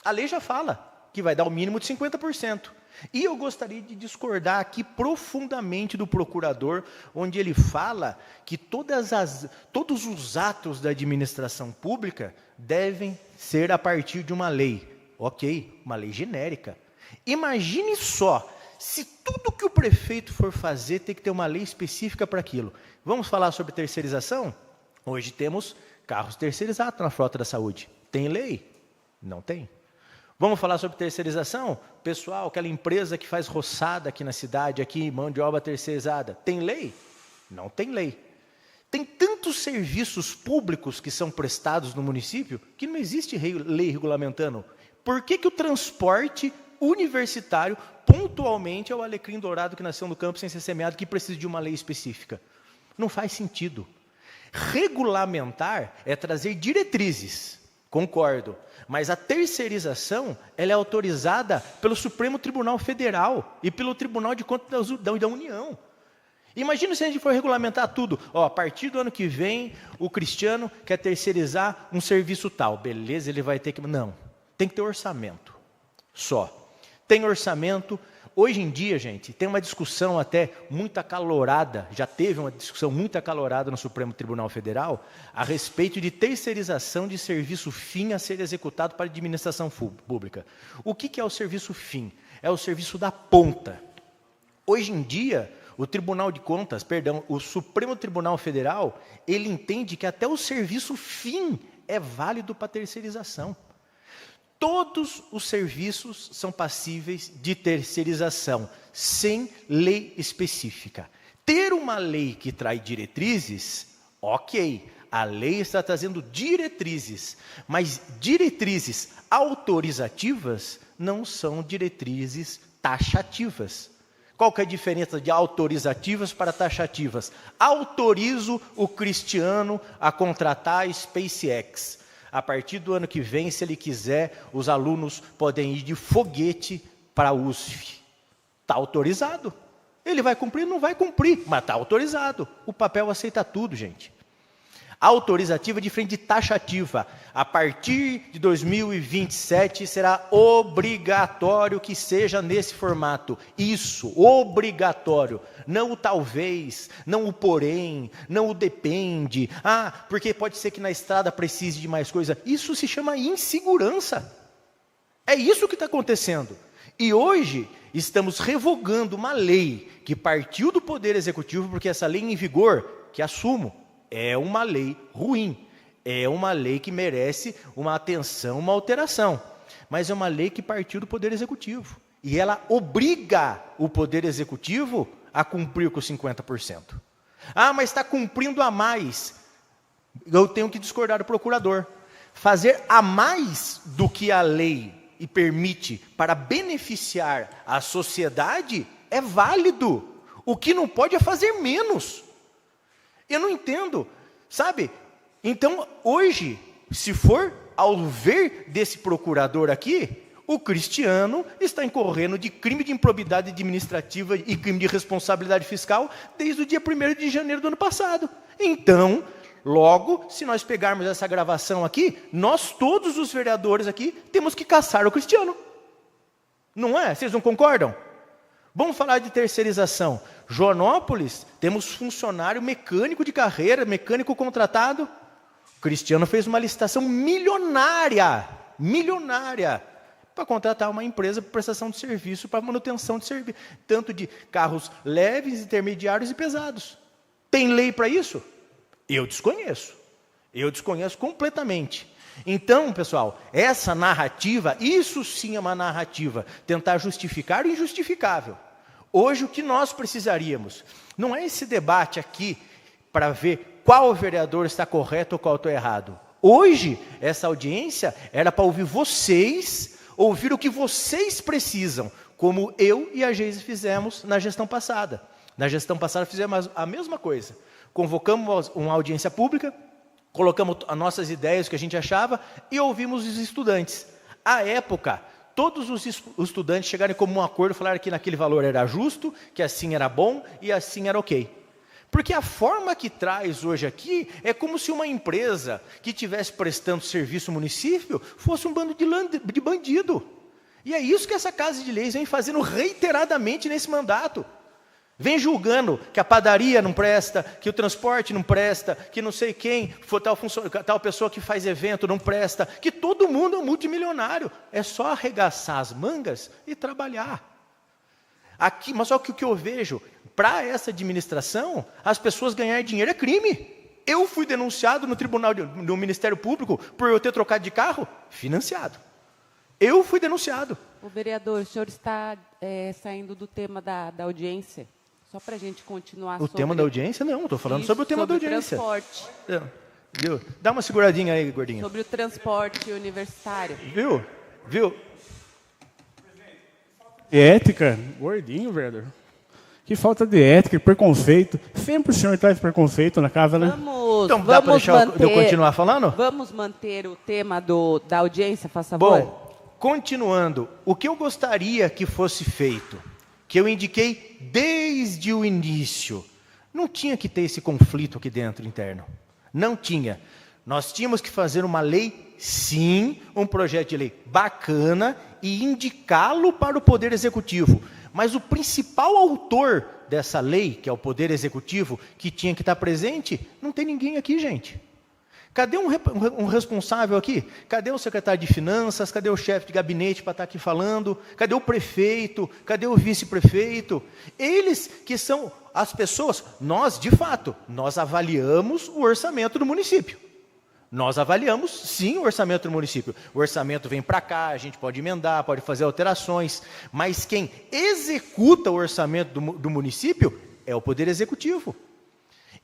A lei já fala que vai dar o mínimo de 50%. E eu gostaria de discordar aqui profundamente do procurador, onde ele fala que todos os atos da administração pública devem ser a partir de uma lei. Ok, uma lei genérica. Imagine só, se tudo que o prefeito for fazer tem que ter uma lei específica para aquilo. Vamos falar sobre terceirização? Hoje temos carros terceirizados na frota da saúde. Tem lei? Não tem. Vamos falar sobre terceirização? Pessoal, aquela empresa que faz roçada aqui na cidade, aqui, mão de obra terceirizada, tem lei? Não tem lei. Tem tantos serviços públicos que são prestados no município que não existe lei regulamentando. Por que o transporte universitário, pontualmente, é o alecrim dourado que nasceu no campo sem ser semeado, que precisa de uma lei específica? Não faz sentido. Regulamentar é trazer diretrizes, concordo, mas a terceirização ela é autorizada pelo Supremo Tribunal Federal e pelo Tribunal de Contas da União. Imagina se a gente for regulamentar tudo. A partir do ano que vem, o Cristiano quer terceirizar um serviço tal. Beleza, ele vai ter que... Não, tem que ter orçamento. Só. Tem orçamento. Hoje em dia, gente, tem uma discussão até muito acalorada, já teve uma discussão muito acalorada no Supremo Tribunal Federal, a respeito de terceirização de serviço fim a ser executado para a administração pública. O que é o serviço fim? É o serviço da ponta. Hoje em dia, o Tribunal de Contas, o Supremo Tribunal Federal, ele entende que até o serviço fim é válido para terceirização. Todos os serviços são passíveis de terceirização, sem lei específica. Ter uma lei que traz diretrizes, ok, a lei está trazendo diretrizes, mas diretrizes autorizativas não são diretrizes taxativas. Qual que é a diferença de autorizativas para taxativas? Autorizo o Cristiano a contratar a SpaceX. A partir do ano que vem, se ele quiser, os alunos podem ir de foguete para a USF. Está autorizado. Ele vai cumprir? Não vai cumprir, mas está autorizado. O papel aceita tudo, gente. Autorizativa é diferente de taxativa. A partir de 2027 será obrigatório que seja nesse formato. Isso, obrigatório. Não o talvez, não o porém, não o depende. Porque pode ser que na estrada precise de mais coisa. Isso se chama insegurança. É isso que está acontecendo. E hoje estamos revogando uma lei que partiu do Poder Executivo, porque essa lei em vigor, que assumo, é uma lei ruim, é uma lei que merece uma atenção, uma alteração, mas é uma lei que partiu do Poder Executivo, e ela obriga o Poder Executivo a cumprir com 50%. Mas está cumprindo a mais. Eu tenho que discordar do procurador. Fazer a mais do que a lei e permite para beneficiar a sociedade é válido. O que não pode é fazer menos. Eu não entendo, sabe? Então, hoje, se for ao ver desse procurador aqui, o Cristiano está incorrendo de crime de improbidade administrativa e crime de responsabilidade fiscal desde o dia 1º de janeiro do ano passado. Então, logo, se nós pegarmos essa gravação aqui, nós todos os vereadores aqui temos que caçar o Cristiano. Não é? Vocês não concordam? Vamos falar de terceirização. Joanópolis, temos funcionário mecânico de carreira, mecânico contratado. O Cristiano fez uma licitação milionária, para contratar uma empresa para prestação de serviço, para manutenção de serviço, tanto de carros leves, intermediários e pesados. Tem lei para isso? Eu desconheço completamente. Então, pessoal, essa narrativa, isso sim é uma narrativa, tentar justificar o injustificável. Hoje, o que nós precisaríamos, não é esse debate aqui para ver qual vereador está correto ou qual está errado. Hoje, essa audiência era para ouvir vocês, ouvir o que vocês precisam, como eu e a Geise fizemos na gestão passada. Na gestão passada fizemos a mesma coisa. Convocamos uma audiência pública, colocamos as nossas ideias, o que a gente achava, e ouvimos os estudantes. À época, todos os estudantes chegaram em comum acordo, falaram que naquele valor era justo, que assim era bom e assim era ok. Porque a forma que traz hoje aqui é como se uma empresa que estivesse prestando serviço ao município fosse um bando de bandido. E é isso que essa Casa de Leis vem fazendo reiteradamente nesse mandato. Vem julgando que a padaria não presta, que o transporte não presta, que não sei quem, tal pessoa que faz evento não presta, que todo todo mundo é um multimilionário. É só arregaçar as mangas e trabalhar. Aqui, mas só que o que eu vejo, para essa administração, as pessoas ganharem dinheiro é crime. Eu fui denunciado no tribunal do Ministério Público por eu ter trocado de carro financiado. Eu fui denunciado. O vereador, o senhor está saindo do tema da audiência? Só para a gente continuar O tema da audiência? Não, estou falando sobre o tema da audiência. Sobre o transporte. Viu? Dá uma seguradinha aí, gordinho. Sobre o transporte universitário. Viu? Ética, gordinho, vereador. Que falta de ética, preconceito. Sempre o senhor traz preconceito na casa, né? Então, dá para deixar eu continuar falando? Vamos manter o tema da audiência, faz favor? Bom, continuando, o que eu gostaria que fosse feito, que eu indiquei desde o início, não tinha que ter esse conflito aqui dentro interno. Não tinha. Nós tínhamos que fazer uma lei, sim, um projeto de lei bacana e indicá-lo para o Poder Executivo. Mas o principal autor dessa lei, que é o Poder Executivo, que tinha que estar presente, não tem ninguém aqui, gente. Cadê um responsável aqui? Cadê o secretário de Finanças? Cadê o chefe de gabinete para estar aqui falando? Cadê o prefeito? Cadê o vice-prefeito? Eles que são as pessoas, nós, de fato, nós avaliamos o orçamento do município. Nós avaliamos, sim, o orçamento do município. O orçamento vem para cá, a gente pode emendar, pode fazer alterações, mas quem executa o orçamento do município é o Poder Executivo.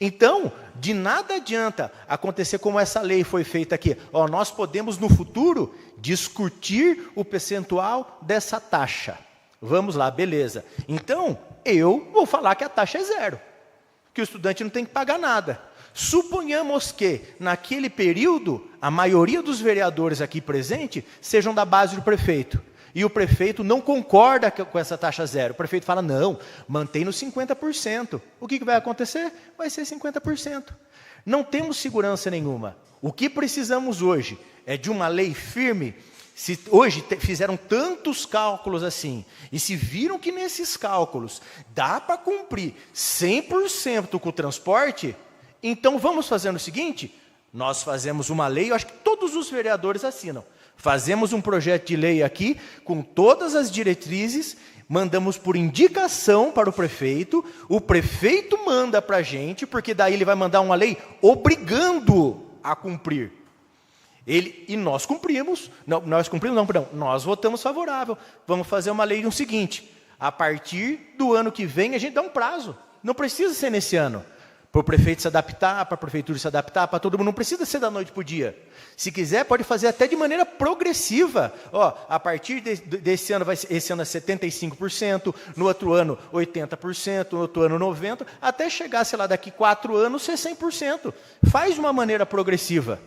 Então, de nada adianta acontecer como essa lei foi feita aqui. Nós podemos, no futuro, discutir o percentual dessa taxa. Vamos lá, beleza. Então, eu vou falar que a taxa é zero, que o estudante não tem que pagar nada. Suponhamos que, naquele período, a maioria dos vereadores aqui presentes sejam da base do prefeito. E o prefeito não concorda com essa taxa zero. O prefeito fala, não, mantém no 50%. O que vai acontecer? Vai ser 50%. Não temos segurança nenhuma. O que precisamos hoje é de uma lei firme. Se hoje fizeram tantos cálculos assim, e se viram que nesses cálculos dá para cumprir 100% com o transporte, então vamos fazer o seguinte, nós fazemos uma lei, eu acho que todos os vereadores assinam. Fazemos um projeto de lei aqui, com todas as diretrizes, mandamos por indicação para o prefeito manda para a gente, porque daí ele vai mandar uma lei obrigando a cumprir. E nós cumprimos, nós votamos favorável. Vamos fazer uma lei no seguinte, a partir do ano que vem a gente dá um prazo, não precisa ser nesse ano. Para o prefeito se adaptar, para a prefeitura se adaptar, para todo mundo, não precisa ser da noite para o dia. Se quiser, pode fazer até de maneira progressiva. A partir desse ano, esse ano é 75%, no outro ano 80%, no outro ano 90%, até chegar, sei lá, daqui 4 anos, ser 100%. Faz de uma maneira progressiva.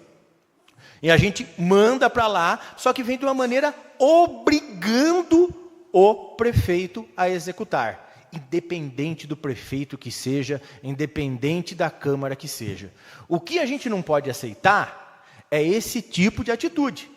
E a gente manda para lá, só que vem de uma maneira obrigando o prefeito a executar. Independente do prefeito que seja, independente da Câmara que seja. O que a gente não pode aceitar é esse tipo de atitude.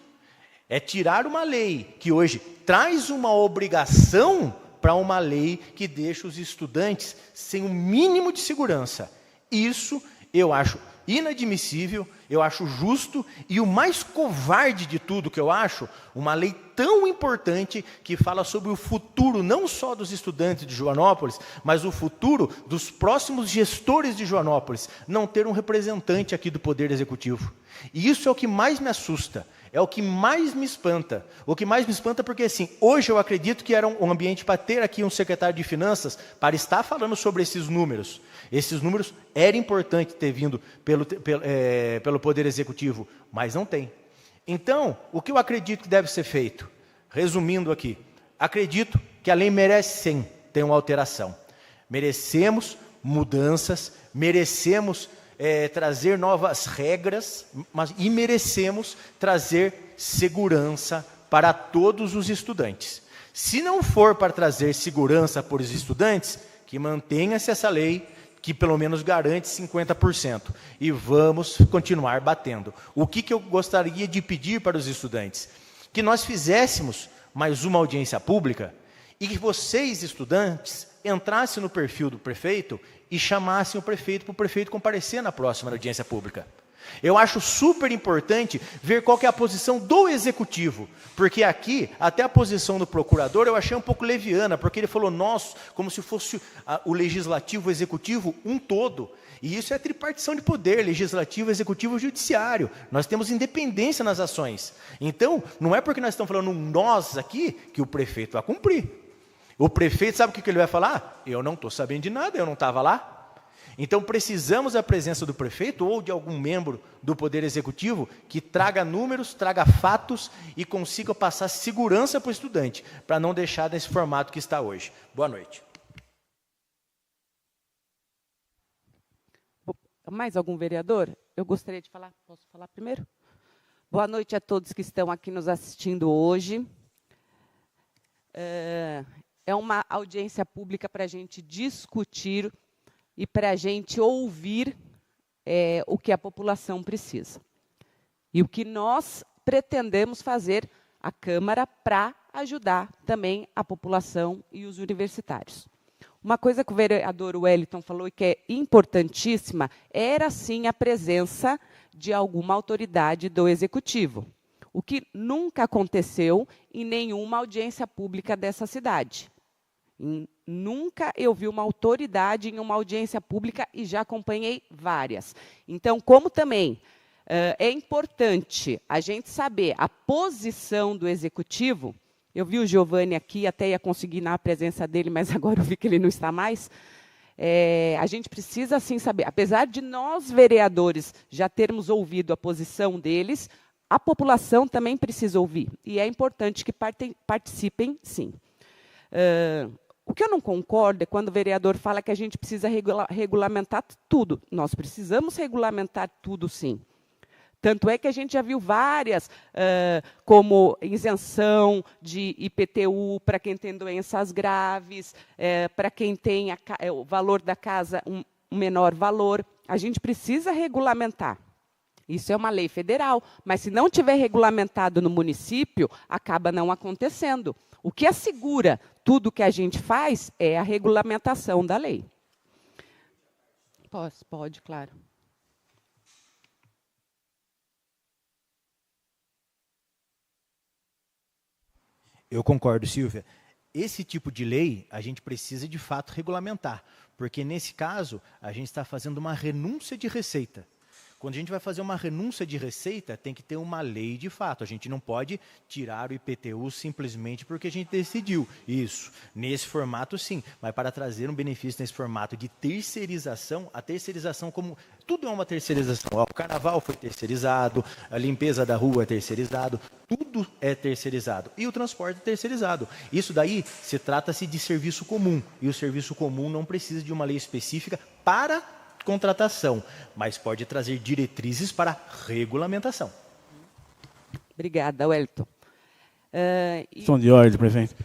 É tirar uma lei que hoje traz uma obrigação para uma lei que deixa os estudantes sem o mínimo de segurança. Isso eu acho inadmissível, eu acho justo e o mais covarde de tudo que eu acho, uma lei tão importante que fala sobre o futuro não só dos estudantes de Joanópolis, mas o futuro dos próximos gestores de Joanópolis, não ter um representante aqui do Poder Executivo. E isso é o que mais me assusta, é o que mais me espanta. O que mais me espanta porque, assim, hoje eu acredito que era um ambiente para ter aqui um secretário de Finanças para estar falando sobre esses números. Esses números era importante ter vindo pelo Poder Executivo, mas não tem. Então, o que eu acredito que deve ser feito? Resumindo aqui, acredito que a lei merece sim ter uma alteração. Merecemos mudanças, merecemos trazer novas regras, e merecemos trazer segurança para todos os estudantes. Se não for para trazer segurança para os estudantes, que mantenha-se essa lei, que pelo menos garante 50%. E vamos continuar batendo. O que eu gostaria de pedir para os estudantes? Que nós fizéssemos mais uma audiência pública e que vocês, estudantes, entrassem no perfil do prefeito e chamassem o prefeito para o prefeito comparecer na próxima audiência pública. Eu acho super importante ver qual que é a posição do executivo, porque aqui, até a posição do procurador, eu achei um pouco leviana, porque ele falou nós, como se fosse o legislativo, o executivo, um todo. E isso é a tripartição de poder, legislativo, executivo e judiciário. Nós temos independência nas ações. Então, não é porque nós estamos falando nós aqui, que o prefeito vai cumprir. O prefeito, sabe o que ele vai falar? Eu não estou sabendo de nada, eu não estava lá. Então, precisamos da presença do prefeito ou de algum membro do Poder Executivo que traga números, traga fatos e consiga passar segurança para o estudante, para não deixar nesse formato que está hoje. Boa noite. Mais algum vereador? Eu gostaria de falar. Posso falar primeiro? Boa noite a todos que estão aqui nos assistindo hoje. É uma audiência pública para a gente discutir e para a gente ouvir o que a população precisa. E o que nós pretendemos fazer, a Câmara, para ajudar também a população e os universitários. Uma coisa que o vereador Wellington falou e que é importantíssima, era sim a presença de alguma autoridade do Executivo, o que nunca aconteceu em nenhuma audiência pública dessa cidade. Nunca eu vi uma autoridade em uma audiência pública e já acompanhei várias. Então, como também é importante a gente saber a posição do Executivo, eu vi o Giovanni aqui, até ia conseguir na presença dele, mas agora eu vi que ele não está mais. A gente precisa, assim, saber, apesar de nós, vereadores, já termos ouvido a posição deles, a população também precisa ouvir. E é importante que participem, sim. O que eu não concordo é quando o vereador fala que a gente precisa regulamentar tudo. Nós precisamos regulamentar tudo, sim. Tanto é que a gente já viu várias, como isenção de IPTU para quem tem doenças graves, para quem tem o valor da casa um menor valor. A gente precisa regulamentar. Isso é uma lei federal, mas se não tiver regulamentado no município, acaba não acontecendo. O que assegura tudo que a gente faz é a regulamentação da lei. Pode, claro. Eu concordo, Silvia. Esse tipo de lei, a gente precisa, de fato, regulamentar, porque, nesse caso, a gente está fazendo uma renúncia de receita. Quando a gente vai fazer uma renúncia de receita, tem que ter uma lei de fato. A gente não pode tirar o IPTU simplesmente porque a gente decidiu. Isso, nesse formato sim, mas para trazer um benefício nesse formato de terceirização, a terceirização como... Tudo é uma terceirização. O carnaval foi terceirizado, a limpeza da rua é terceirizado, tudo é terceirizado. E o transporte é terceirizado. Isso daí se trata-se de serviço comum. E o serviço comum não precisa de uma lei específica para contratação, mas pode trazer diretrizes para regulamentação. Obrigada, Wellington. Questão de ordem, presidente.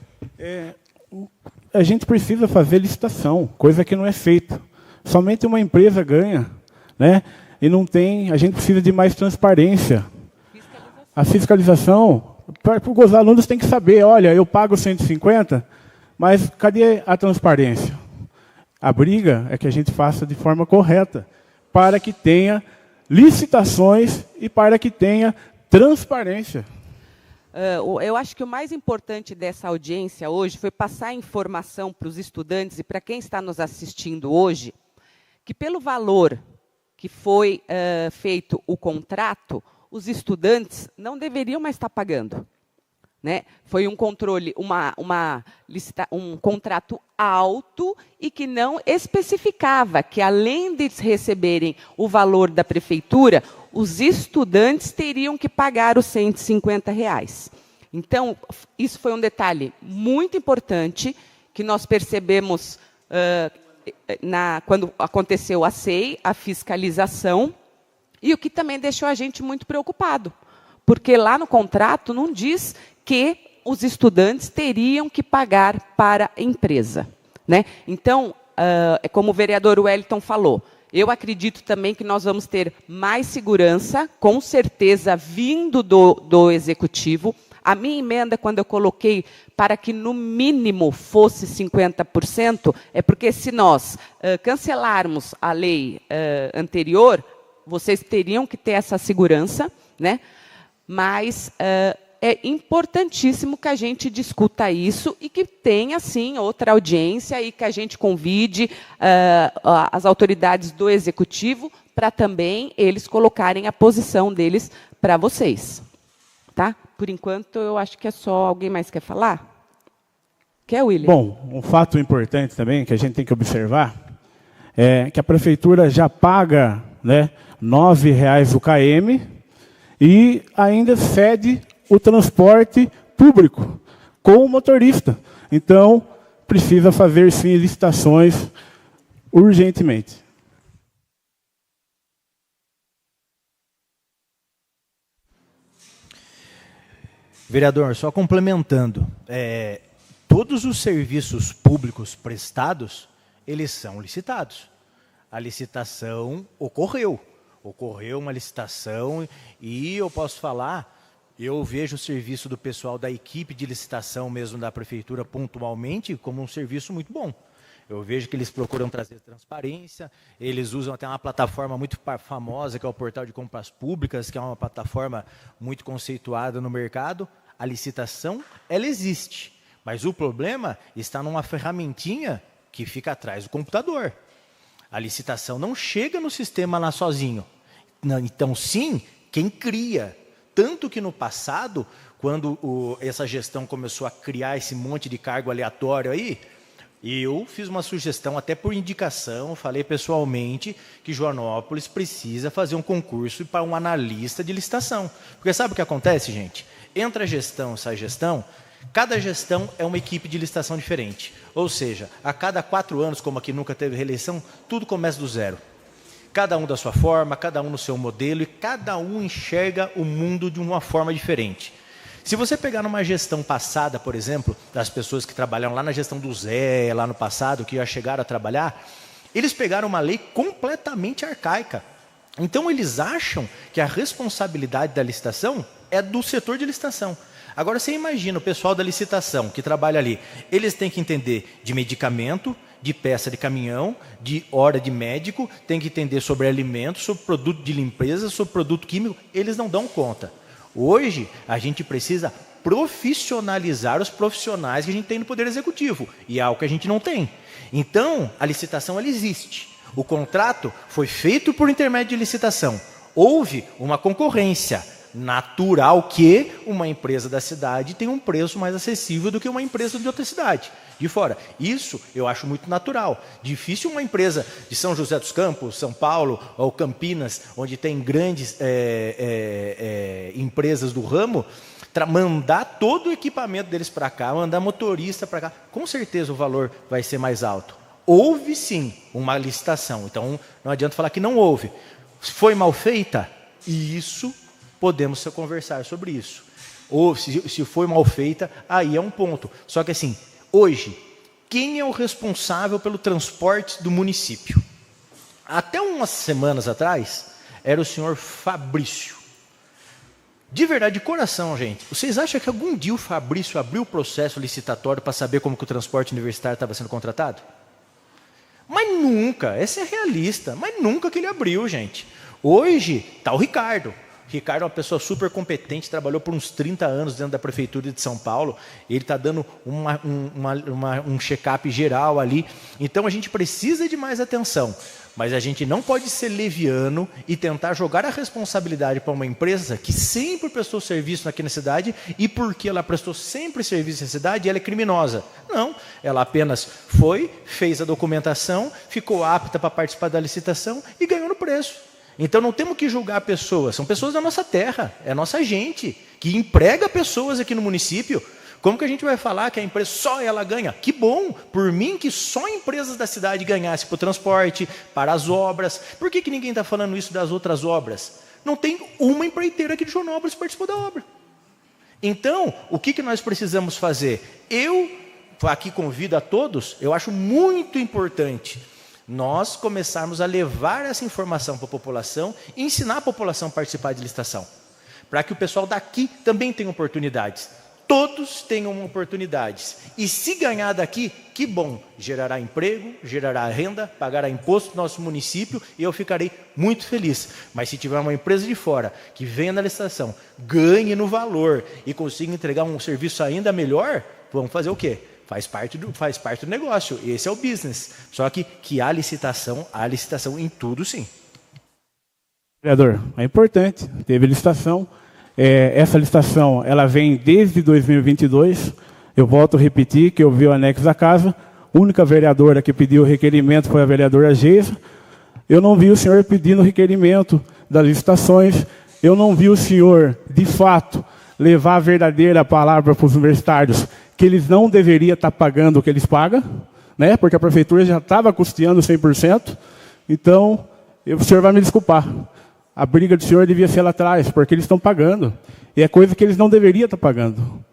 A gente precisa fazer licitação, coisa que não é feita. Somente uma empresa ganha, né? E não tem. A gente precisa de mais transparência. A fiscalização, para os alunos tem que saber, olha, eu pago 150, mas cadê a transparência? A briga é que a gente faça de forma correta, para que tenha licitações e para que tenha transparência. Eu acho que o mais importante dessa audiência hoje foi passar informação para os estudantes e para quem está nos assistindo hoje, que pelo valor que foi feito o contrato, os estudantes não deveriam mais estar pagando. Né? Foi um controle, um contrato alto e que não especificava que, além de receberem o valor da prefeitura, os estudantes teriam que pagar os R$150. Então, isso foi um detalhe muito importante que nós percebemos quando aconteceu a SEI, a fiscalização, e o que também deixou a gente muito preocupado, porque lá no contrato não diz que os estudantes teriam que pagar para a empresa. Né? Então, como o vereador Wellington falou, eu acredito também que nós vamos ter mais segurança, com certeza, vindo do Executivo. A minha emenda, quando eu coloquei para que, no mínimo, fosse 50%, é porque, se nós cancelarmos a lei anterior, vocês teriam que ter essa segurança, né? Mas é importantíssimo que a gente discuta isso e que tenha, sim, outra audiência e que a gente convide as autoridades do Executivo para também eles colocarem a posição deles para vocês. Tá? Por enquanto, eu acho que é só. Alguém mais quer falar? Quer, William? Bom, um fato importante também que a gente tem que observar é que a Prefeitura já paga, né, R$ 9,00 o km e ainda cede o transporte público com o motorista. Então, precisa fazer, sim, licitações urgentemente. Vereador, só complementando, todos os serviços públicos prestados, eles são licitados. A licitação ocorreu uma licitação e eu posso falar, eu vejo o serviço do pessoal da equipe de licitação mesmo da Prefeitura pontualmente como um serviço muito bom. Eu vejo que eles procuram trazer transparência, eles usam até uma plataforma muito famosa, que é o Portal de Compras Públicas, que é uma plataforma muito conceituada no mercado. A licitação, ela existe, mas o problema está numa ferramentinha que fica atrás do computador. A licitação não chega no sistema lá sozinho. Então, sim, quem cria. Tanto que no passado, quando essa gestão começou a criar esse monte de cargo aleatório aí, eu fiz uma sugestão, até por indicação, falei pessoalmente que Joanópolis precisa fazer um concurso para um analista de licitação. Porque sabe o que acontece, gente? Entra gestão, sai gestão, cada gestão é uma equipe de licitação diferente. Ou seja, a cada 4 anos, como aqui nunca teve reeleição, tudo começa do zero. Cada um da sua forma, cada um no seu modelo, e cada um enxerga o mundo de uma forma diferente. Se você pegar numa gestão passada, por exemplo, das pessoas que trabalharam lá na gestão do Zé, lá no passado, que já chegaram a trabalhar, eles pegaram uma lei completamente arcaica. Então, eles acham que a responsabilidade da licitação é do setor de licitação. Agora, você imagina o pessoal da licitação que trabalha ali, eles têm que entender de medicamento, de peça de caminhão, de hora de médico, tem que entender sobre alimentos, sobre produto de limpeza, sobre produto químico, eles não dão conta. Hoje, a gente precisa profissionalizar os profissionais que a gente tem no Poder Executivo, e é algo que a gente não tem. Então, a licitação ela existe. O contrato foi feito por intermédio de licitação. Houve uma concorrência natural que uma empresa da cidade tem um preço mais acessível do que uma empresa de outra cidade, de fora. Isso eu acho muito natural. Difícil uma empresa de São José dos Campos, São Paulo ou Campinas, onde tem grandes empresas do ramo, mandar todo o equipamento deles para cá, mandar motorista para cá. Com certeza o valor vai ser mais alto. Houve sim uma licitação, então não adianta falar que não houve. Foi mal feita? Isso podemos conversar sobre isso. Ou se foi mal feita, aí é um ponto. Só que assim, hoje, quem é o responsável pelo transporte do município? Até umas semanas atrás, era o senhor Fabrício. De verdade, de coração, gente, vocês acham que algum dia o Fabrício abriu o processo licitatório para saber como que o transporte universitário estava sendo contratado? Mas nunca, esse é realista, mas nunca que ele abriu, gente. Hoje está o Ricardo. Ricardo é uma pessoa super competente, trabalhou por uns 30 anos dentro da Prefeitura de São Paulo. Ele está dando um check-up geral ali. Então, a gente precisa de mais atenção. Mas a gente não pode ser leviano e tentar jogar a responsabilidade para uma empresa que sempre prestou serviço aqui na cidade e porque ela prestou sempre serviço na cidade, ela é criminosa. Não, ela apenas fez a documentação, ficou apta para participar da licitação e ganhou no preço. Então não temos que julgar pessoas, são pessoas da nossa terra, é a nossa gente, que emprega pessoas aqui no município. Como que a gente vai falar que a empresa só ela ganha? Que bom, por mim que só empresas da cidade ganhassem para o transporte, para as obras. Por que ninguém está falando isso das outras obras? Não tem uma empreiteira aqui de Joanópolis que participou da obra. Então, o que nós precisamos fazer? Eu aqui convido a todos, eu acho muito importante nós começarmos a levar essa informação para a população e ensinar a população a participar de licitação, para que o pessoal daqui também tenha oportunidades. todos tenham oportunidades. E se ganhar daqui, que bom, gerará emprego, gerará renda, pagará imposto no nosso município e eu ficarei muito feliz. Mas se tiver uma empresa de fora que venha na licitação, ganhe no valor e consiga entregar um serviço ainda melhor, vamos fazer o quê? Faz parte do negócio, esse é o business. Só que há licitação em tudo sim. Vereador, é importante, teve licitação. Essa licitação ela vem desde 2022. Eu volto a repetir que eu vi o anexo da casa. A única vereadora que pediu o requerimento foi a vereadora Geisa. Eu não vi o senhor pedindo o requerimento das licitações. Eu não vi o senhor, de fato, levar a verdadeira palavra para os universitários, que eles não deveriam estar pagando o que eles pagam, né? Porque a prefeitura já estava custeando 100%. Então, o senhor vai me desculpar. A briga do senhor devia ser lá atrás, porque eles estão pagando. E é coisa que eles não deveriam estar pagando.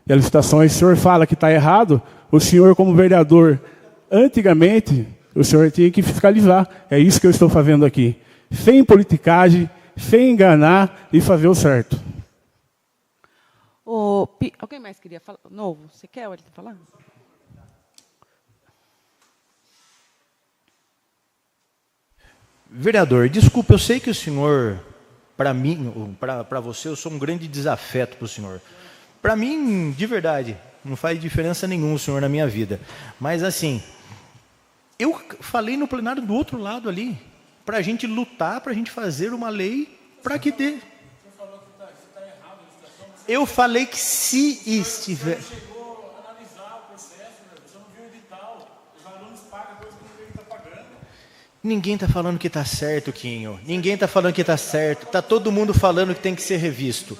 E as licitações, o senhor fala que está errado, o senhor, como vereador, antigamente, o senhor tinha que fiscalizar. É isso que eu estou fazendo aqui. Sem politicagem, sem enganar e fazer o certo. Alguém mais queria falar? Novo, você quer falar? Vereador, desculpa, eu sei que o senhor, para mim, para você, eu sou um grande desafeto para o senhor. Para mim, de verdade, não faz diferença nenhuma o senhor na minha vida. Mas assim, eu falei no plenário do outro lado ali, para a gente lutar, para a gente fazer uma lei para que dê. Eu falei que se estiver... Você chegou a analisar o processo, você não viu o edital, os alunos pagam coisa que não devem estar pagando. Ninguém está falando que está certo, Quinho. Ninguém está falando que está certo. Está todo mundo falando que tem que ser revisto.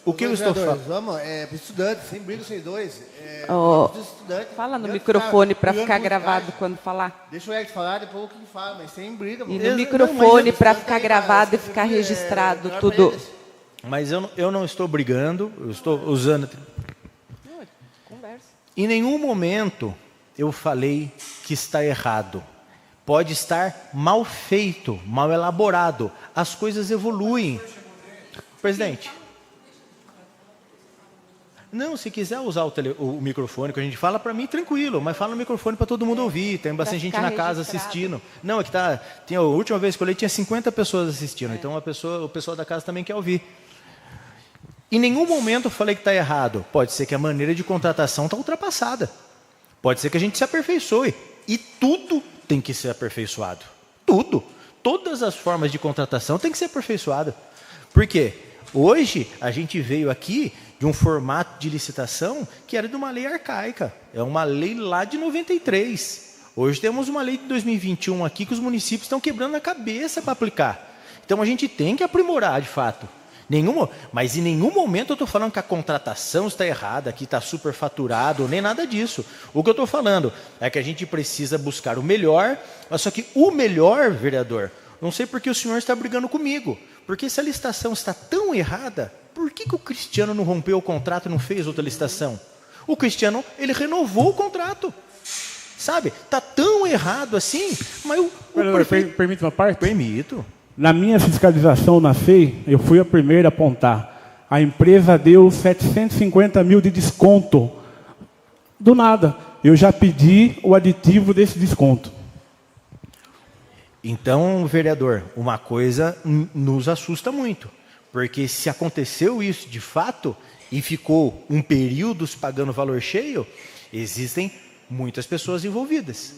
O que eu estou falando? Vamos, para estudantes, sem briga, sem dois. Fala no microfone para ficar gravado quando falar. Deixa o Eric falar, depois o que fala, mas sem briga. E no microfone para ficar gravado e ficar registrado tudo. Mas eu não estou brigando, eu estou usando... Conversa. Em nenhum momento eu falei que está errado. Pode estar mal feito, mal elaborado. As coisas evoluem. Presidente. Não, se quiser usar o microfone que a gente fala, para mim, tranquilo. Mas fala no microfone para todo mundo ouvir. Tem bastante gente na casa assistindo. Não, é que a última vez que eu olhei, tinha 50 pessoas assistindo. Então o pessoal da casa também quer ouvir. Em nenhum momento eu falei que está errado. Pode ser que a maneira de contratação está ultrapassada. Pode ser que a gente se aperfeiçoe. E tudo tem que ser aperfeiçoado. Tudo. Todas as formas de contratação têm que ser aperfeiçoadas. Por quê? Hoje a gente veio aqui de um formato de licitação que era de uma lei arcaica. É uma lei lá de 93. Hoje temos uma lei de 2021 aqui que os municípios estão quebrando a cabeça para aplicar. Então a gente tem que aprimorar de fato. Mas em nenhum momento eu estou falando que a contratação está errada, que está superfaturado, nem nada disso. O que eu estou falando é que a gente precisa buscar o melhor, mas só que o melhor, vereador, não sei por que o senhor está brigando comigo. Porque se a licitação está tão errada, por que o Cristiano não rompeu o contrato e não fez outra licitação? O Cristiano, ele renovou o contrato. Sabe? Está tão errado assim, mas o prefeito... Permite uma parte? Permito. Na minha fiscalização na FEI, eu fui a primeira a apontar. A empresa deu 750 mil de desconto. Do nada. Eu já pedi o aditivo desse desconto. Então, vereador, uma coisa nos assusta muito. Porque se aconteceu isso de fato, e ficou um período pagando valor cheio, existem muitas pessoas envolvidas.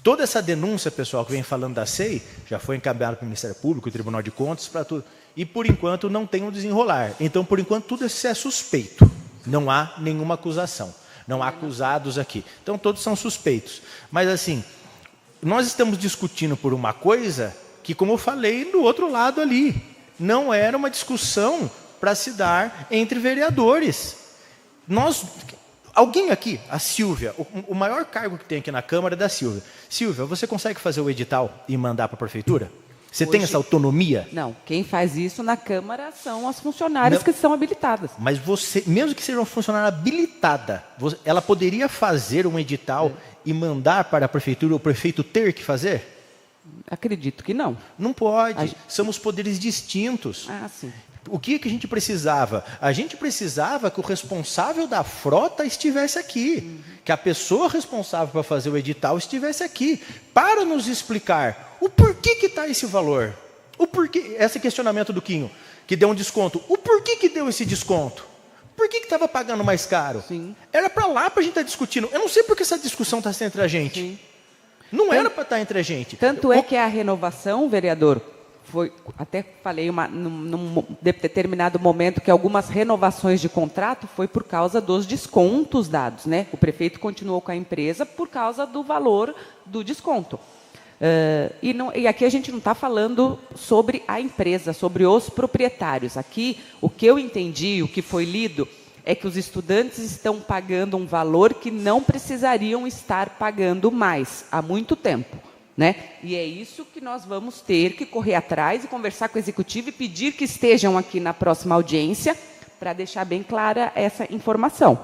Toda essa denúncia, pessoal, que vem falando da SEI, já foi encaminhada para o Ministério Público, o Tribunal de Contas, para tudo. E, por enquanto, não tem um desenrolar. Então, por enquanto, tudo isso é suspeito. Não há nenhuma acusação. Não há acusados aqui. Então, todos são suspeitos. Mas, assim, nós estamos discutindo por uma coisa que, como eu falei, do outro lado ali, não era uma discussão para se dar entre vereadores. Alguém aqui, a Silvia, o maior cargo que tem aqui na Câmara é da Silvia. Silvia, você consegue fazer o edital e mandar para a Prefeitura? Você tem essa autonomia? Não, quem faz isso na Câmara são as funcionárias que são habilitadas. Mas você, mesmo que seja uma funcionária habilitada, ela poderia fazer um edital e mandar para a Prefeitura, o prefeito ter que fazer? Acredito que não. Não pode, somos poderes distintos. Ah, sim. O que a gente precisava? A gente precisava que o responsável da frota estivesse aqui, que a pessoa responsável para fazer o edital estivesse aqui, para nos explicar o porquê que está esse valor, o porquê, esse questionamento do Quinho, que deu um desconto, o porquê que deu esse desconto, por que estava pagando mais caro? Sim. Era para lá para a gente estar discutindo. Eu não sei por que essa discussão está entre a gente. Sim. Não era para estar entre a gente. Tanto é que a renovação, vereador, até falei num determinado momento que algumas renovações de contrato foi por causa dos descontos dados, né? O prefeito continuou com a empresa por causa do valor do desconto. E aqui a gente não está falando sobre a empresa, sobre os proprietários. Aqui, o que eu entendi, o que foi lido, é que os estudantes estão pagando um valor que não precisariam estar pagando mais há muito tempo. Né? E é isso que nós vamos ter que correr atrás e conversar com o executivo e pedir que estejam aqui na próxima audiência para deixar bem clara essa informação.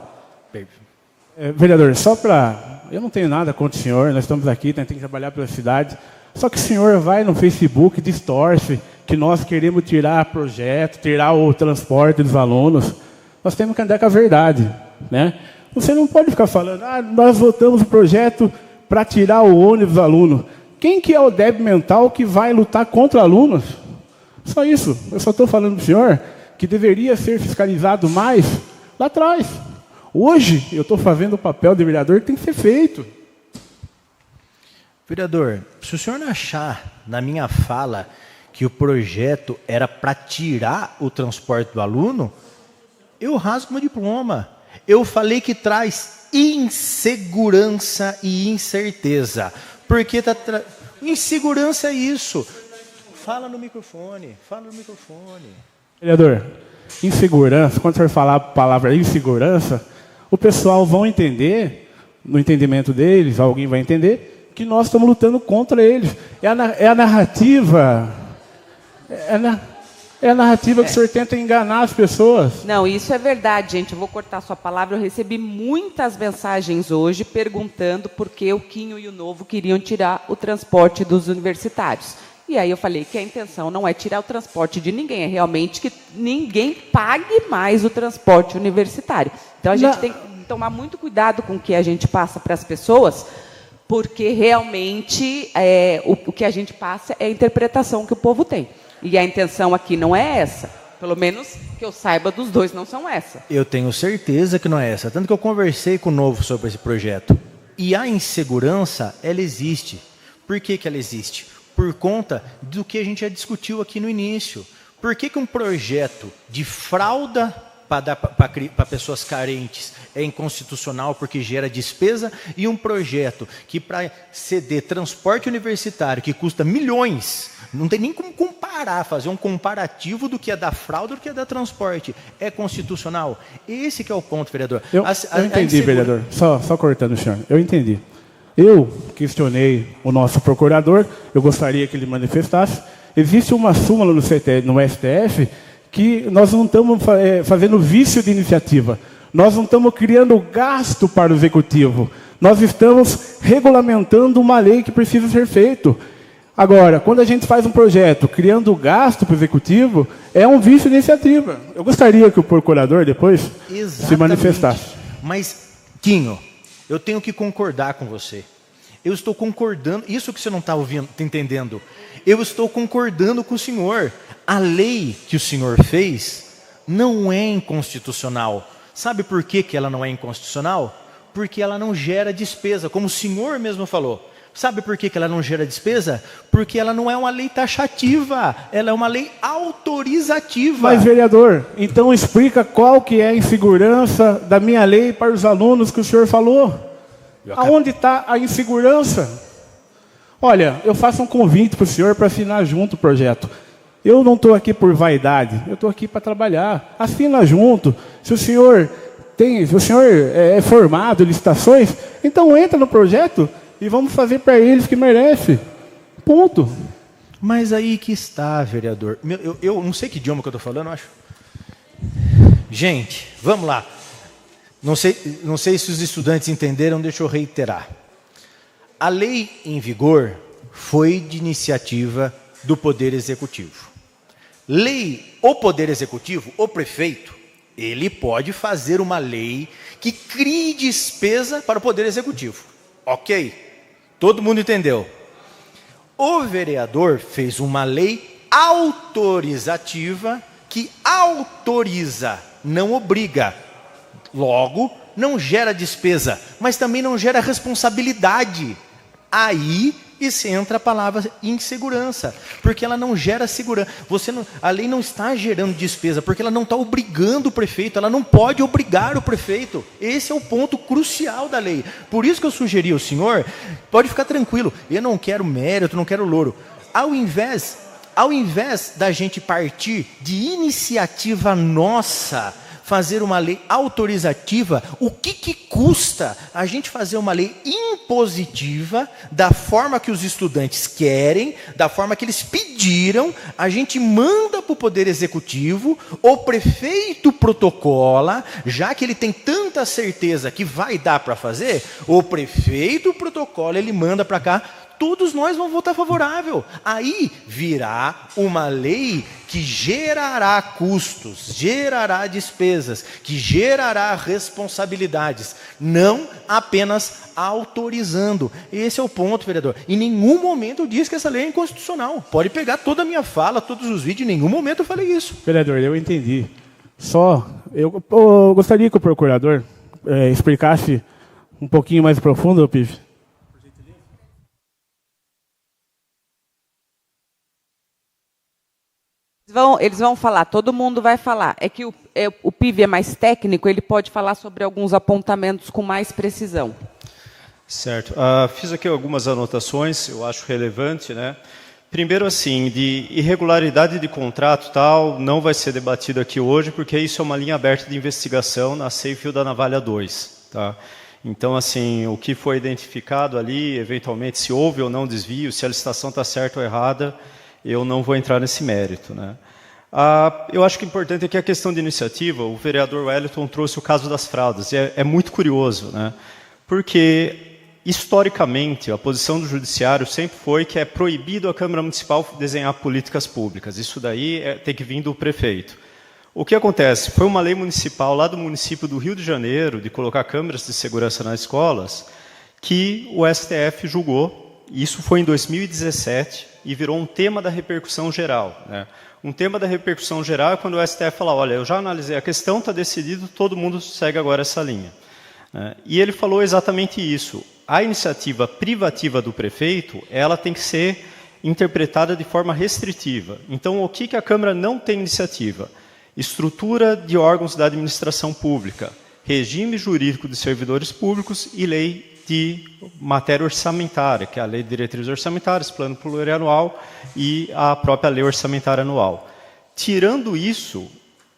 Vereador, só para... Eu não tenho nada contra o senhor, nós estamos aqui, tentando trabalhar pela cidade, só que o senhor vai no Facebook, distorce que nós queremos tirar projeto, tirar o transporte dos alunos. Nós temos que andar com a verdade. Né? Você não pode ficar falando, nós votamos o projeto para tirar o ônibus do aluno. Quem que é o débil mental que vai lutar contra alunos? Só isso. Eu só estou falando para o senhor que deveria ser fiscalizado mais lá atrás. Hoje, eu estou fazendo o papel de vereador que tem que ser feito. Vereador, se o senhor não achar, na minha fala, que o projeto era para tirar o transporte do aluno, eu rasgo meu diploma. Eu falei que traz insegurança e incerteza. Porque insegurança é isso. Fala no microfone, fala no microfone. Vereador, insegurança, quando o senhor falar a palavra insegurança, o pessoal vão entender, no entendimento deles, alguém vai entender, que nós estamos lutando contra eles. É a narrativa... É a narrativa que o senhor tenta enganar as pessoas. Não, isso é verdade, gente. Eu vou cortar sua palavra. Eu recebi muitas mensagens hoje perguntando por que o Quinho e o Novo queriam tirar o transporte dos universitários. E aí eu falei que a intenção não é tirar o transporte de ninguém, é realmente que ninguém pague mais o transporte universitário. Então a gente tem que tomar muito cuidado com o que a gente passa para as pessoas, porque realmente o que a gente passa é a interpretação que o povo tem. E a intenção aqui não é essa. Pelo menos que eu saiba, dos dois não são essa. Eu tenho certeza que não é essa. Tanto que eu conversei com o Novo sobre esse projeto. E a insegurança, ela existe. Por que ela existe? Por conta do que a gente já discutiu aqui no início. Por que um projeto de fralda para pessoas carentes é inconstitucional porque gera despesa, e um projeto que para ceder transporte universitário que custa milhões, não tem nem como comparar, fazer um comparativo do que é da fralda do que é da transporte, é constitucional? Esse que é o ponto, vereador. Eu entendi, vereador. Só cortando o senhor. Eu entendi. Eu questionei o nosso procurador, eu gostaria que ele manifestasse. Existe uma súmula no STF que nós não estamos fazendo vício de iniciativa. Nós não estamos criando gasto para o executivo. Nós estamos regulamentando uma lei que precisa ser feita. Agora, quando a gente faz um projeto criando gasto para o executivo, é um vício de iniciativa. Eu gostaria que o procurador depois se manifestasse. Mas, Quinho, eu tenho que concordar com você. Eu estou concordando, isso que você não está ouvindo, tá entendendo. Eu estou concordando com o senhor. A lei que o senhor fez não é inconstitucional. Sabe por que ela não é inconstitucional? Porque ela não gera despesa, como o senhor mesmo falou. Sabe por que ela não gera despesa? Porque ela não é uma lei taxativa, ela é uma lei autorizativa. Mas, vereador, então explica qual que é a insegurança da minha lei para os alunos que o senhor falou. Aonde está a insegurança? Olha, eu faço um convite para o senhor para assinar junto o projeto. Eu não estou aqui por vaidade, eu estou aqui para trabalhar. Assina junto. Se o senhor é formado em licitações, então entra no projeto e vamos fazer para eles que merece. Ponto. Mas aí que está, vereador. Eu não sei que idioma que eu estou falando, eu acho. Gente, vamos lá. Não sei se os estudantes entenderam, deixa eu reiterar. A lei em vigor foi de iniciativa do Poder Executivo. Lei, o Poder Executivo, o prefeito, ele pode fazer uma lei que crie despesa para o Poder Executivo. Ok? Todo mundo entendeu? O vereador fez uma lei autorizativa que autoriza, não obriga. Logo, não gera despesa, mas também não gera responsabilidade. Aí entra a palavra insegurança, porque ela não gera segurança. A lei não está gerando despesa, porque ela não está obrigando o prefeito, ela não pode obrigar o prefeito. Esse é o ponto crucial da lei. Por isso que eu sugeri ao senhor, pode ficar tranquilo, eu não quero mérito, não quero louro. Ao invés da gente partir de iniciativa nossa, fazer uma lei autorizativa, o que custa a gente fazer uma lei impositiva, da forma que os estudantes querem, da forma que eles pediram, a gente manda para o Poder Executivo, o prefeito protocola, já que ele tem tanta certeza que vai dar para fazer, o prefeito protocola, ele manda para cá, todos nós vamos votar favorável. Aí virá uma lei que gerará custos, gerará despesas, que gerará responsabilidades, não apenas autorizando. Esse é o ponto, vereador. Em nenhum momento eu disse que essa lei é inconstitucional. Pode pegar toda a minha fala, todos os vídeos, em nenhum momento eu falei isso. Vereador, eu entendi. Eu gostaria que o procurador explicasse um pouquinho mais profundo, Pive. Eles vão falar, todo mundo vai falar. É que o PIV é mais técnico, ele pode falar sobre alguns apontamentos com mais precisão. Certo. Fiz aqui algumas anotações, eu acho relevante, né? Primeiro, assim, de irregularidade de contrato tal, não vai ser debatido aqui hoje, porque isso é uma linha aberta de investigação na Fio da Navalha 2. Tá? Então, assim, o que foi identificado ali, eventualmente, se houve ou não desvio, se a licitação está certa ou errada, eu não vou entrar nesse mérito. Né? Eu acho que o importante é que a questão de iniciativa, o vereador Wellington trouxe o caso das fraldas, e é muito curioso, né? Porque, historicamente, a posição do judiciário sempre foi que é proibido a Câmara Municipal desenhar políticas públicas. Isso daí tem que vir do prefeito. O que acontece? Foi uma lei municipal lá do município do Rio de Janeiro, de colocar câmeras de segurança nas escolas, que o STF julgou, isso foi em 2017, e virou um tema da repercussão geral. Né? Um tema da repercussão geral é quando o STF fala, olha, eu já analisei a questão, está decidido, todo mundo segue agora essa linha. E ele falou exatamente isso. A iniciativa privativa do prefeito, ela tem que ser interpretada de forma restritiva. Então, o que a Câmara não tem iniciativa? Estrutura de órgãos da administração pública, regime jurídico de servidores públicos e lei de matéria orçamentária, que é a Lei de Diretrizes Orçamentárias, Plano Plurianual e a própria Lei Orçamentária Anual. Tirando isso,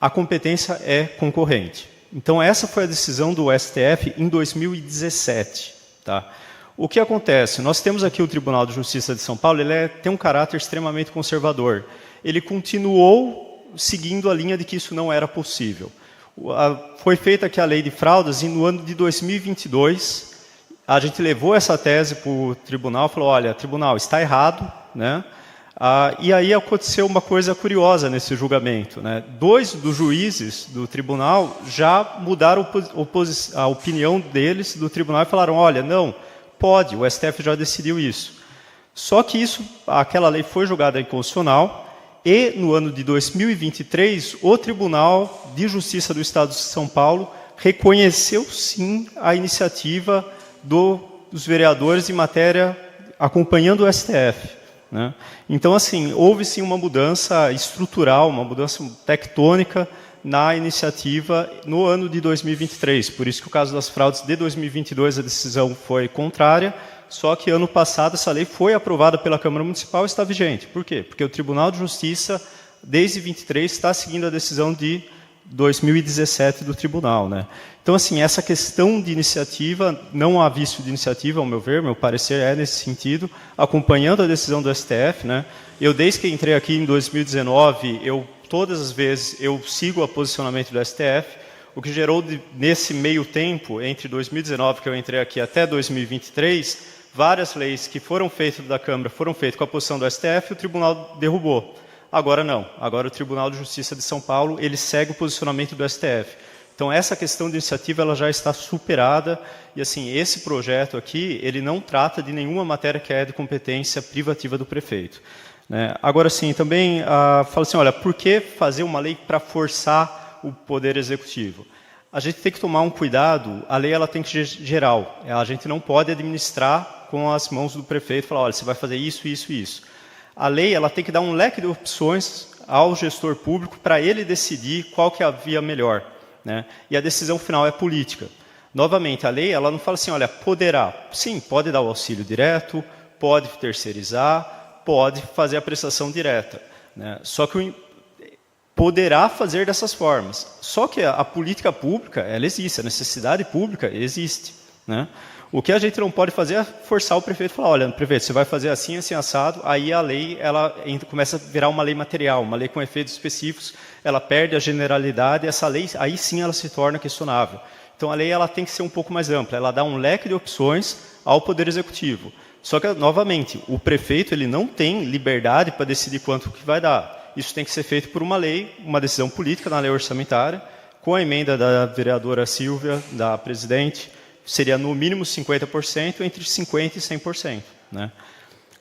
a competência é concorrente. Então, essa foi a decisão do STF em 2017. Tá? O que acontece? Nós temos aqui o Tribunal de Justiça de São Paulo, ele tem um caráter extremamente conservador. Ele continuou seguindo a linha de que isso não era possível. Foi feita aqui a lei de fraudas e no ano de 2022, a gente levou essa tese para o tribunal e falou, olha, tribunal, está errado, né? E aí aconteceu uma coisa curiosa nesse julgamento. Né? 2 dos juízes do tribunal já mudaram a opinião deles do tribunal e falaram, olha, não, pode, o STF já decidiu isso. Só que aquela lei foi julgada inconstitucional e, no ano de 2023, o Tribunal de Justiça do Estado de São Paulo reconheceu, sim, a iniciativa dos vereadores em matéria acompanhando o STF. Né? Então, assim, houve sim uma mudança estrutural, uma mudança tectônica na iniciativa no ano de 2023. Por isso que o caso das fraudes de 2022, a decisão foi contrária, só que ano passado essa lei foi aprovada pela Câmara Municipal e está vigente. Por quê? Porque o Tribunal de Justiça, desde 23, está seguindo a decisão de 2017 do tribunal. Né? Então, assim, essa questão de iniciativa, não há vício de iniciativa, ao meu parecer é nesse sentido, acompanhando a decisão do STF. Né? Eu, desde que entrei aqui em 2019, todas as vezes eu sigo o posicionamento do STF, o que gerou, nesse meio tempo, entre 2019, que eu entrei aqui, até 2023, várias leis que foram feitas da Câmara foram feitas com a posição do STF e o tribunal derrubou. Agora não. Agora o Tribunal de Justiça de São Paulo, ele segue o posicionamento do STF. Então, essa questão de iniciativa ela já está superada e, assim, esse projeto aqui, ele não trata de nenhuma matéria que é de competência privativa do prefeito. Né? Agora, sim, também fala assim, olha, por que fazer uma lei para forçar o Poder Executivo? A gente tem que tomar um cuidado, a lei ela tem que ser geral, a gente não pode administrar com as mãos do prefeito, falar, olha, você vai fazer isso, isso e isso. A lei ela tem que dar um leque de opções ao gestor público para ele decidir qual que é a via melhor. Né? E a decisão final é política. Novamente, a lei ela não fala assim, olha, poderá. Sim, pode dar o auxílio direto, pode terceirizar, pode fazer a prestação direta. Né? Só que poderá fazer dessas formas. Só que a política pública, ela existe, a necessidade pública existe. Né? O que a gente não pode fazer é forçar o prefeito a falar, olha, prefeito, você vai fazer assim, assim, assado, aí a lei ela começa a virar uma lei material, uma lei com efeitos específicos, ela perde a generalidade, e essa lei, aí sim ela se torna questionável. Então a lei ela tem que ser um pouco mais ampla, ela dá um leque de opções ao Poder Executivo. Só que, novamente, o prefeito ele não tem liberdade para decidir quanto que vai dar. Isso tem que ser feito por uma lei, uma decisão política na lei orçamentária, com a emenda da vereadora Silvia, da presidente, seria no mínimo 50%, entre 50% e 100%. Né?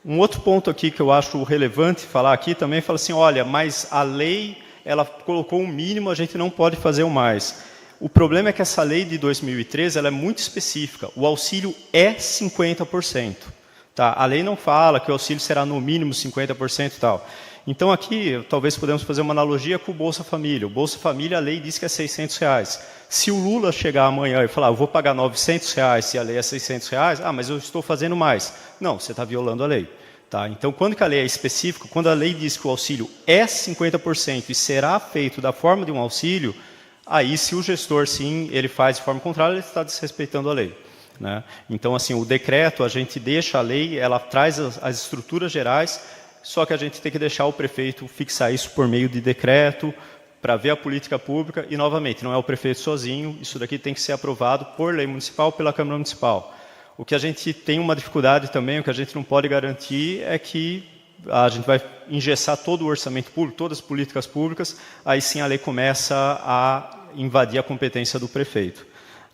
Um outro ponto aqui que eu acho relevante falar aqui também, fala assim, olha, mas a lei, ela colocou um mínimo, a gente não pode fazer o mais. O problema é que essa lei de 2013, ela é muito específica, o auxílio é 50%. Tá? A lei não fala que o auxílio será no mínimo 50% e tal. Então aqui, talvez podemos fazer uma analogia com o Bolsa Família. O Bolsa Família, a lei diz que é R$600. Se o Lula chegar amanhã e falar, eu vou pagar R$900 se a lei é R$600, mas eu estou fazendo mais. Não, você está violando a lei. Tá? Então, quando que a lei é específica, quando a lei diz que o auxílio é 50% e será feito da forma de um auxílio, aí se o gestor, sim, ele faz de forma contrária, ele está desrespeitando a lei. Né? Então, assim, o decreto, a gente deixa a lei, ela traz as estruturas gerais, só que a gente tem que deixar o prefeito fixar isso por meio de decreto, para ver a política pública, e, novamente, não é o prefeito sozinho, isso daqui tem que ser aprovado por lei municipal, pela Câmara Municipal. O que a gente tem uma dificuldade também, o que a gente não pode garantir é que a gente vai engessar todo o orçamento público, todas as políticas públicas, aí sim a lei começa a invadir a competência do prefeito.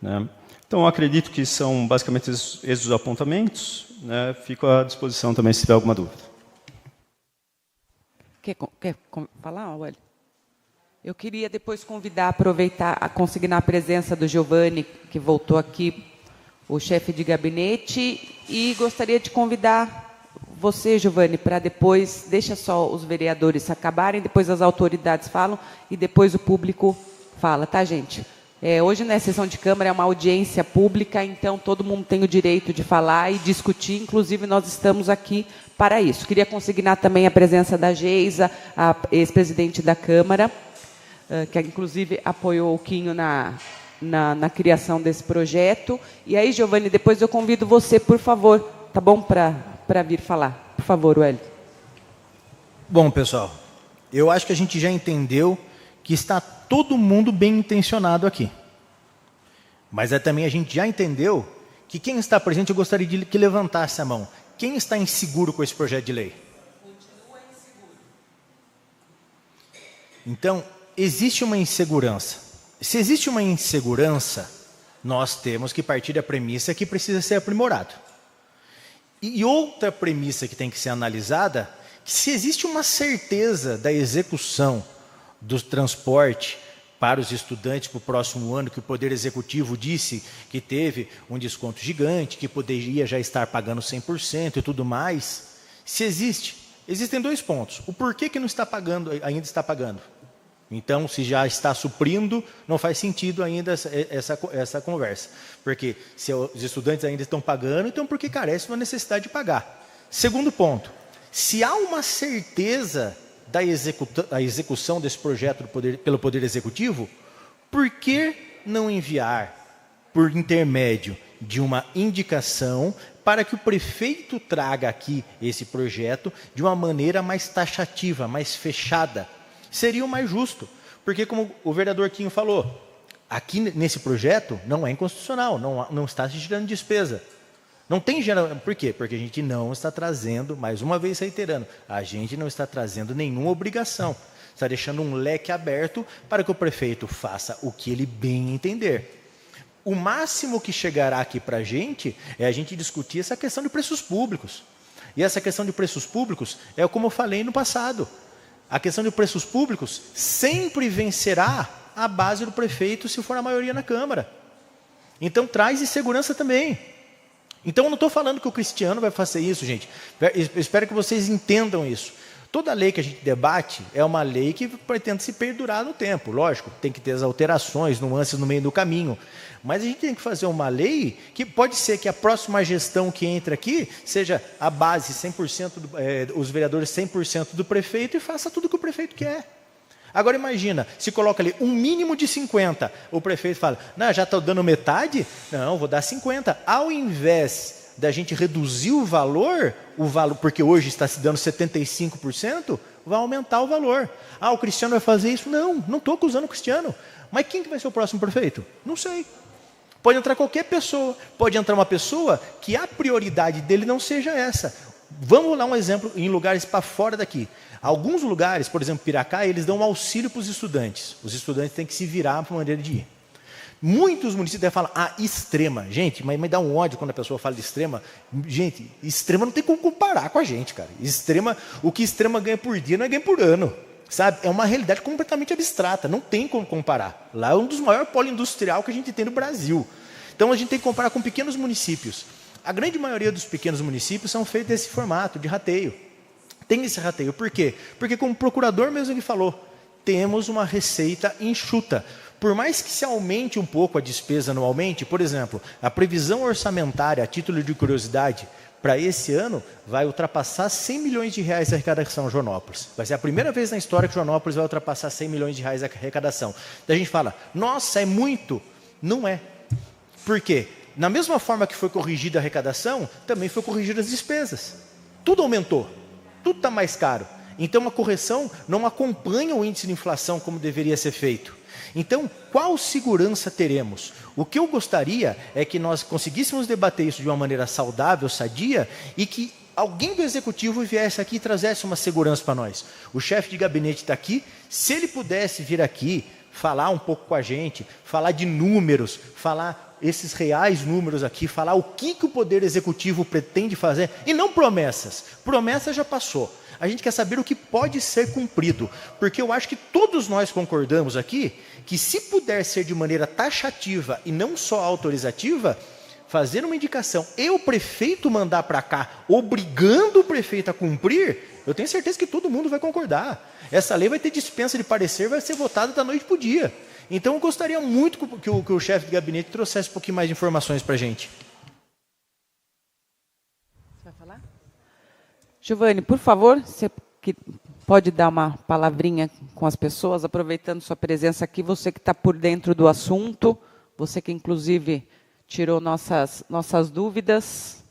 Né? Então, eu acredito que são basicamente esses os apontamentos. Né? Fico à disposição também se tiver alguma dúvida. Quer falar, Wellington? Eu queria depois convidar, aproveitar, a consignar a presença do Giovanni, que voltou aqui, o chefe de gabinete, e gostaria de convidar você, Giovanni, para depois, deixa só os vereadores acabarem, depois as autoridades falam e depois o público fala, tá, gente? Hoje, na sessão de Câmara, é uma audiência pública, então todo mundo tem o direito de falar e discutir, inclusive nós estamos aqui para isso. Queria consignar também a presença da Geisa, a ex-presidente da Câmara, que inclusive apoiou o Quinho na criação desse projeto. E aí, Giovanni, depois eu convido você, por favor, tá bom, para vir falar. Por favor, Wellington. Bom, pessoal, eu acho que a gente já entendeu que está todo mundo bem intencionado aqui. Mas também a gente já entendeu que quem está presente, eu gostaria de que levantasse a mão. Quem está inseguro com esse projeto de lei? Continua inseguro. Então, existe uma insegurança. Se existe uma insegurança, nós temos que partir da premissa que precisa ser aprimorado. E outra premissa que tem que ser analisada, que se existe uma certeza da execução do transporte para os estudantes para o próximo ano, que o Poder Executivo disse que teve um desconto gigante, que poderia já estar pagando 100% e tudo mais, se existem dois pontos. O porquê que não está pagando, ainda está pagando? Então, se já está suprindo, não faz sentido ainda essa conversa. Porque se os estudantes ainda estão pagando, então por que carece uma necessidade de pagar? Segundo ponto, se há uma certeza da execução desse projeto pelo Poder Executivo, por que não enviar, por intermédio de uma indicação, para que o prefeito traga aqui esse projeto de uma maneira mais taxativa, mais fechada? Seria o mais justo, porque como o vereador Quinho falou, aqui nesse projeto não é inconstitucional, não está se tirando despesa. Não tem Por quê? Porque a gente não está trazendo, mais uma vez reiterando, a gente não está trazendo nenhuma obrigação. Está deixando um leque aberto para que o prefeito faça o que ele bem entender. O máximo que chegará aqui para a gente é a gente discutir essa questão de preços públicos. E essa questão de preços públicos é como eu falei no passado. A questão de preços públicos sempre vencerá a base do prefeito se for a maioria na Câmara. Então traz insegurança também. Então eu não estou falando que o Cristiano vai fazer isso, gente. Eu espero que vocês entendam isso. Toda lei que a gente debate é uma lei que pretende se perdurar no tempo. Lógico, tem que ter as alterações, nuances no meio do caminho. Mas a gente tem que fazer uma lei que pode ser que a próxima gestão que entra aqui seja a base 100%, os vereadores 100% do prefeito e faça tudo o que o prefeito quer. Agora imagina, se coloca ali um mínimo de 50, o prefeito fala, não, já estou dando metade? Não, vou dar 50. Ao invés da gente reduzir o valor, porque hoje está se dando 75%, vai aumentar o valor. Ah, o Cristiano vai fazer isso? Não estou acusando o Cristiano. Mas quem que vai ser o próximo prefeito? Não sei. Pode entrar qualquer pessoa, pode entrar uma pessoa que a prioridade dele não seja essa. Vamos dar um exemplo em lugares para fora daqui. Alguns lugares, por exemplo, Piracá, eles dão um auxílio para os estudantes. Os estudantes têm que se virar para a maneira de ir. Muitos municípios falam, Extrema. Gente, mas me dá um ódio quando a pessoa fala de Extrema. Gente, Extrema não tem como comparar com a gente, cara. Extrema, o que Extrema ganha por dia não é ganha por ano. Sabe? É uma realidade completamente abstrata, não tem como comparar. Lá é um dos maiores polos industriais que a gente tem no Brasil. Então a gente tem que comparar com pequenos municípios. A grande maioria dos pequenos municípios são feitos desse formato, de rateio. Tem esse rateio, por quê? Porque como o procurador mesmo ele falou, temos uma receita enxuta. Por mais que se aumente um pouco a despesa anualmente, por exemplo, a previsão orçamentária, a título de curiosidade, para esse ano, vai ultrapassar 100 milhões de reais a arrecadação em Joanópolis. Vai ser a primeira vez na história que Joanópolis vai ultrapassar 100 milhões de reais a arrecadação. Daí a gente fala, nossa, é muito. Não é. Por quê? Na mesma forma que foi corrigida a arrecadação, também foi corrigida as despesas. Tudo aumentou. Tudo está mais caro. Então, a correção não acompanha o índice de inflação como deveria ser feito. Então, qual segurança teremos? O que eu gostaria é que nós conseguíssemos debater isso de uma maneira saudável, sadia, e que alguém do executivo viesse aqui e trazesse uma segurança para nós. O chefe de gabinete está aqui, se ele pudesse vir aqui, falar um pouco com a gente, falar de números, falar esses reais números aqui, falar o que o Poder Executivo pretende fazer, e não promessas. Promessas já passou. A gente quer saber o que pode ser cumprido, porque eu acho que todos nós concordamos aqui que se puder ser de maneira taxativa e não só autorizativa, fazer uma indicação e o prefeito mandar para cá, obrigando o prefeito a cumprir, eu tenho certeza que todo mundo vai concordar. Essa lei vai ter dispensa de parecer, vai ser votada da noite para o dia. Então eu gostaria muito que o chefe de gabinete trouxesse um pouquinho mais de informações para a gente. Você vai falar? Giovanni, por favor, você pode dar uma palavrinha com as pessoas, aproveitando sua presença aqui, você que está por dentro do assunto, você que inclusive tirou nossas dúvidas.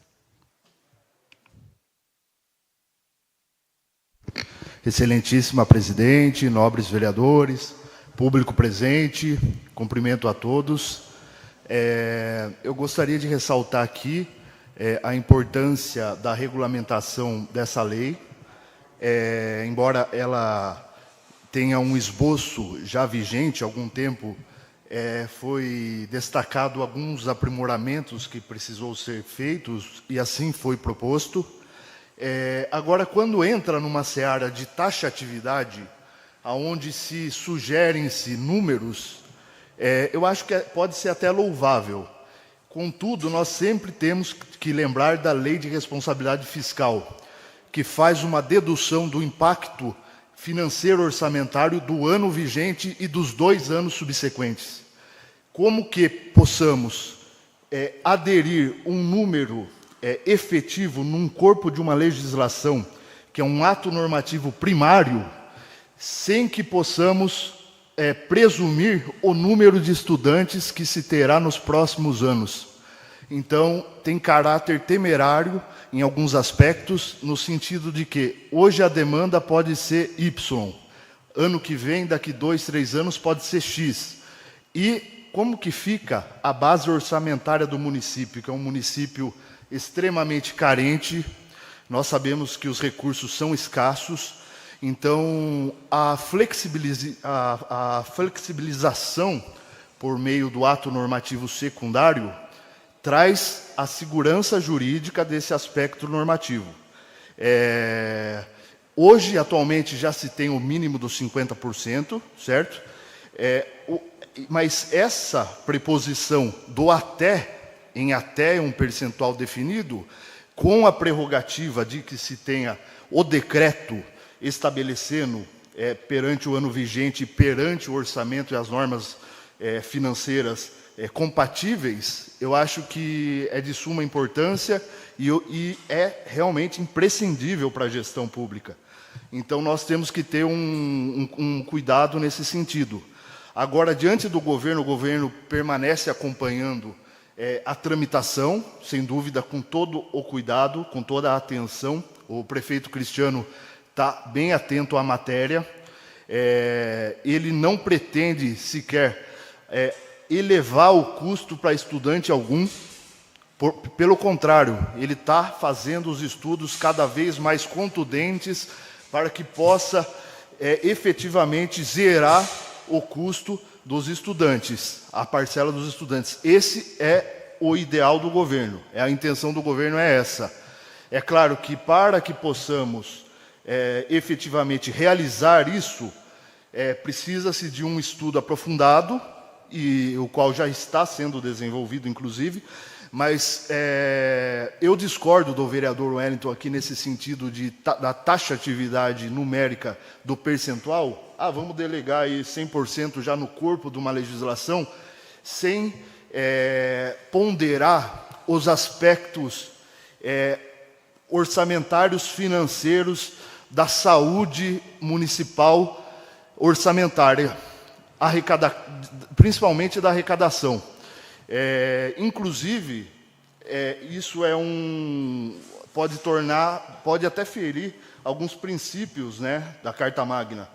Excelentíssima presidente, nobres vereadores, público presente, cumprimento a todos. Eu gostaria de ressaltar aqui a importância da regulamentação dessa lei, embora ela tenha um esboço já vigente há algum tempo, foi destacado alguns aprimoramentos que precisou ser feitos e assim foi proposto. Agora, quando entra numa seara de taxatividade, aonde se sugerem-se números, eu acho que pode ser até louvável. Contudo, nós sempre temos que lembrar da Lei de Responsabilidade Fiscal, que faz uma dedução do impacto financeiro orçamentário do ano vigente e dos 2 anos subsequentes. Como que possamos aderir um número efetivo num corpo de uma legislação, que é um ato normativo primário, sem que possamos presumir o número de estudantes que se terá nos próximos anos. Então, tem caráter temerário em alguns aspectos, no sentido de que hoje a demanda pode ser Y, ano que vem, daqui 2, 3 anos, pode ser X. E como que fica a base orçamentária do município, que é um município extremamente carente. Nós sabemos que os recursos são escassos, então a flexibilização por meio do ato normativo secundário traz a segurança jurídica desse aspecto normativo. Hoje, atualmente, já se tem o mínimo dos 50%, certo? Mas essa preposição do até, em até um percentual definido, com a prerrogativa de que se tenha o decreto estabelecendo perante o ano vigente, perante o orçamento e as normas financeiras compatíveis, eu acho que é de suma importância e é realmente imprescindível para a gestão pública. Então, nós temos que ter um cuidado nesse sentido. Agora, diante do governo, o governo permanece acompanhando a tramitação, sem dúvida, com todo o cuidado, com toda a atenção. O prefeito Cristiano está bem atento à matéria. Ele não pretende sequer elevar o custo para estudante algum. Pelo contrário, ele está fazendo os estudos cada vez mais contundentes para que possa efetivamente zerar o custo dos estudantes, a parcela dos estudantes. Esse é o ideal do governo, a intenção do governo é essa. É claro que para que possamos efetivamente realizar isso, precisa-se de um estudo aprofundado, e o qual já está sendo desenvolvido, inclusive, mas eu discordo do vereador Wellington aqui nesse sentido da taxatividade numérica do percentual. Vamos delegar aí 100% já no corpo de uma legislação, sem ponderar os aspectos orçamentários financeiros da saúde municipal orçamentária, principalmente da arrecadação. Inclusive, isso pode até ferir alguns princípios, né, da Carta Magna.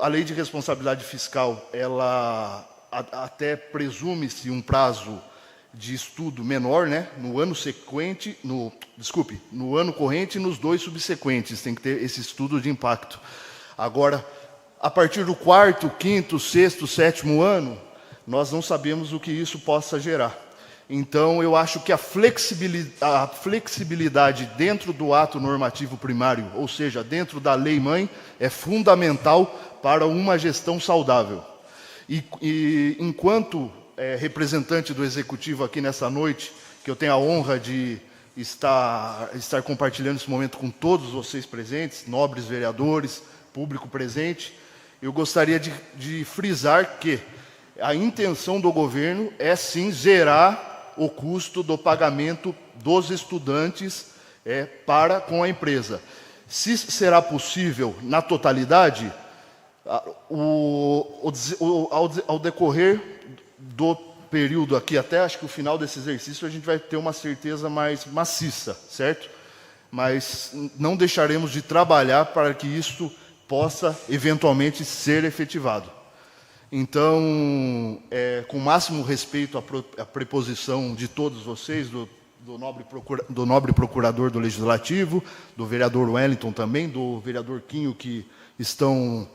A lei de responsabilidade fiscal, ela até presume-se um prazo de estudo menor, né, no ano corrente e nos 2 subsequentes, tem que ter esse estudo de impacto. Agora, a partir do 4º, 5º, 6º, 7º ano, nós não sabemos o que isso possa gerar. Então, eu acho que a flexibilidade dentro do ato normativo primário, ou seja, dentro da lei-mãe, é fundamental para uma gestão saudável. E enquanto representante do Executivo aqui nessa noite, que eu tenho a honra de estar compartilhando esse momento com todos vocês presentes, nobres vereadores, público presente, eu gostaria de frisar que a intenção do governo é, sim, zerar o custo do pagamento dos estudantes para com a empresa. Se será possível na totalidade, ao decorrer do período aqui, até acho que o final desse exercício, a gente vai ter uma certeza mais maciça, certo? Mas não deixaremos de trabalhar para que isso possa eventualmente ser efetivado. Então, com o máximo respeito à preposição de todos vocês, do nobre procurador do Legislativo, do vereador Wellington também, do vereador Quinho, que estão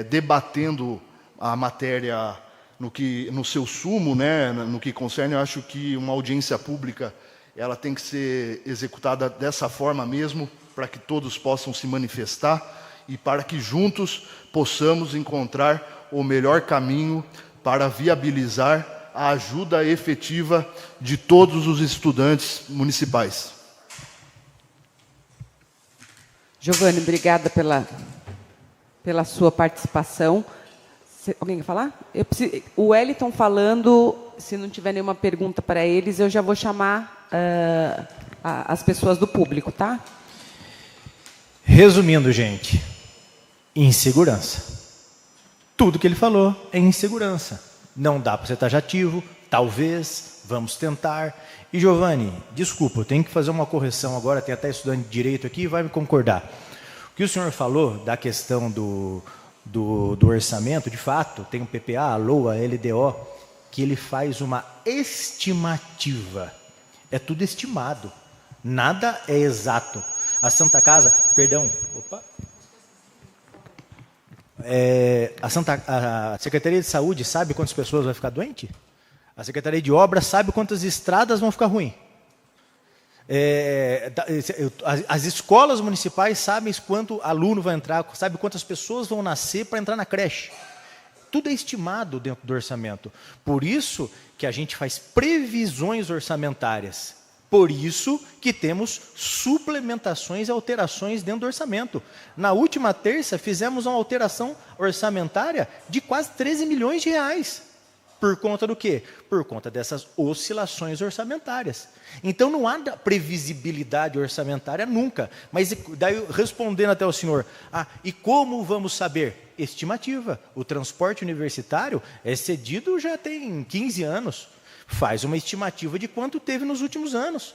debatendo a matéria no seu sumo, né, no que concerne, eu acho que uma audiência pública ela tem que ser executada dessa forma mesmo, para que todos possam se manifestar e para que juntos possamos encontrar o melhor caminho para viabilizar a ajuda efetiva de todos os estudantes municipais. Giovanni, obrigada pela sua participação. Alguém quer falar? O Wellington falando, se não tiver nenhuma pergunta para eles, eu já vou chamar as pessoas do público, tá? Resumindo, gente, insegurança. Tudo que ele falou é insegurança. Não dá para ser taxativo, talvez, vamos tentar. E, Giovanni, desculpa, eu tenho que fazer uma correção agora, tem até estudante de direito aqui e vai me concordar. O que o senhor falou da questão do do orçamento, de fato, tem o PPA, a LOA, a LDO, que ele faz uma estimativa. É tudo estimado. Nada é exato. A Santa Casa, perdão, a Secretaria de Saúde sabe quantas pessoas vão ficar doentes? A Secretaria de Obras sabe quantas estradas vão ficar ruins? As escolas municipais sabem quanto aluno vai entrar, sabe quantas pessoas vão nascer para entrar na creche. Tudo é estimado dentro do orçamento. Por isso que a gente faz previsões orçamentárias. Por isso que temos suplementações e alterações dentro do orçamento. Na última terça, fizemos uma alteração orçamentária de quase 13 milhões de reais. Por conta do quê? Por conta dessas oscilações orçamentárias. Então, não há previsibilidade orçamentária nunca. Mas, daí, respondendo até ao senhor, e como vamos saber? Estimativa. O transporte universitário é cedido já tem 15 anos. Faz uma estimativa de quanto teve nos últimos anos.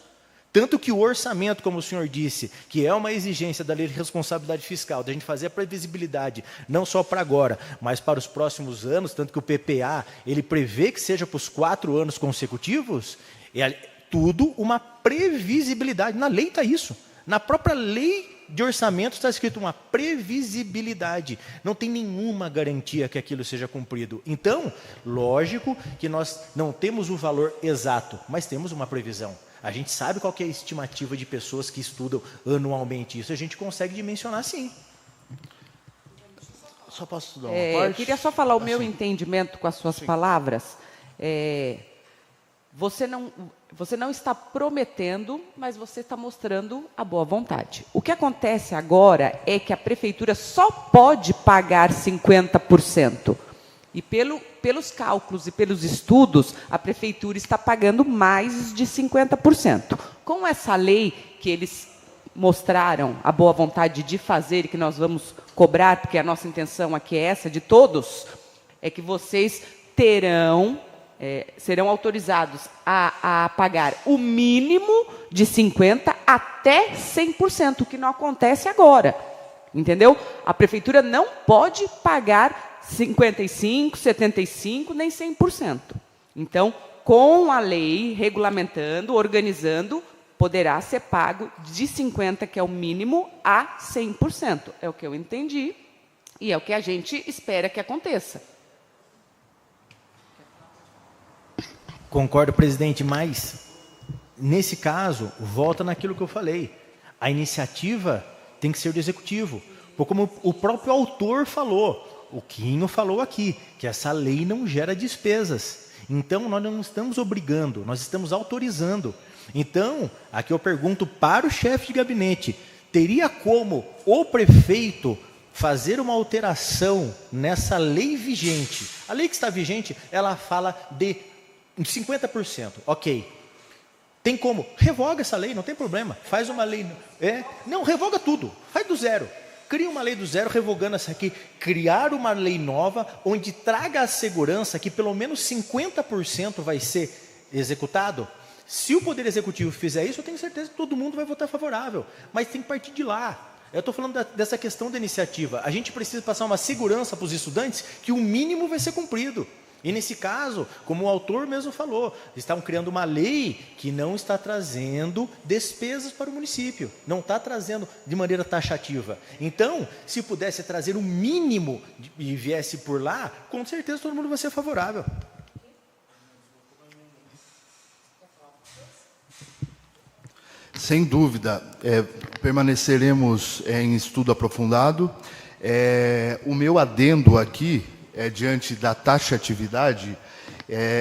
Tanto que o orçamento, como o senhor disse, que é uma exigência da lei de responsabilidade fiscal, da gente fazer a previsibilidade, não só para agora, mas para os próximos anos, tanto que o PPA, ele prevê que seja para os 4 anos consecutivos, é tudo uma previsibilidade. Na lei está isso. Na própria lei de orçamento está escrito uma previsibilidade. Não tem nenhuma garantia que aquilo seja cumprido. Então, lógico que nós não temos o valor exato, mas temos uma previsão. A gente sabe qual que é a estimativa de pessoas que estudam anualmente. Isso a gente consegue dimensionar, sim. Só posso estudar uma parte? Eu queria só falar o meu entendimento com as suas palavras. Você não está prometendo, mas você está mostrando a boa vontade. O que acontece agora é que a prefeitura só pode pagar 50%. E pelos cálculos e pelos estudos, a prefeitura está pagando mais de 50%. Com essa lei que eles mostraram a boa vontade de fazer e que nós vamos cobrar, porque a nossa intenção aqui é essa, de todos, é que vocês serão autorizados a pagar o mínimo de 50% até 100%, o que não acontece agora. Entendeu? A prefeitura não pode pagar 55%, 75%, nem 100%. Então, com a lei, regulamentando, organizando, poderá ser pago de 50%, que é o mínimo, a 100%. É o que eu entendi e é o que a gente espera que aconteça. Concordo, presidente, mas, nesse caso, volta naquilo que eu falei. A iniciativa tem que ser do executivo. Como o próprio autor falou, o Quinho falou aqui, que essa lei não gera despesas. Então, nós não estamos obrigando, nós estamos autorizando. Então, aqui eu pergunto para o chefe de gabinete, teria como o prefeito fazer uma alteração nessa lei vigente? A lei que está vigente, ela fala de 50%, ok. Tem como? Revoga essa lei, não tem problema. Faz uma lei... Não, revoga tudo, faz do zero. Cria uma lei do zero, revogando essa aqui. Criar uma lei nova, onde traga a segurança que pelo menos 50% vai ser executado. Se o Poder Executivo fizer isso, eu tenho certeza que todo mundo vai votar favorável. Mas tem que partir de lá. Eu estou falando dessa questão da iniciativa. A gente precisa passar uma segurança para os estudantes que o mínimo vai ser cumprido. E nesse caso, como o autor mesmo falou, estão criando uma lei que não está trazendo despesas para o município, não está trazendo de maneira taxativa. Então, se pudesse trazer o mínimo e viesse por lá, com certeza todo mundo vai ser favorável. Sem dúvida, permaneceremos em estudo aprofundado. O meu adendo aqui, diante da taxatividade,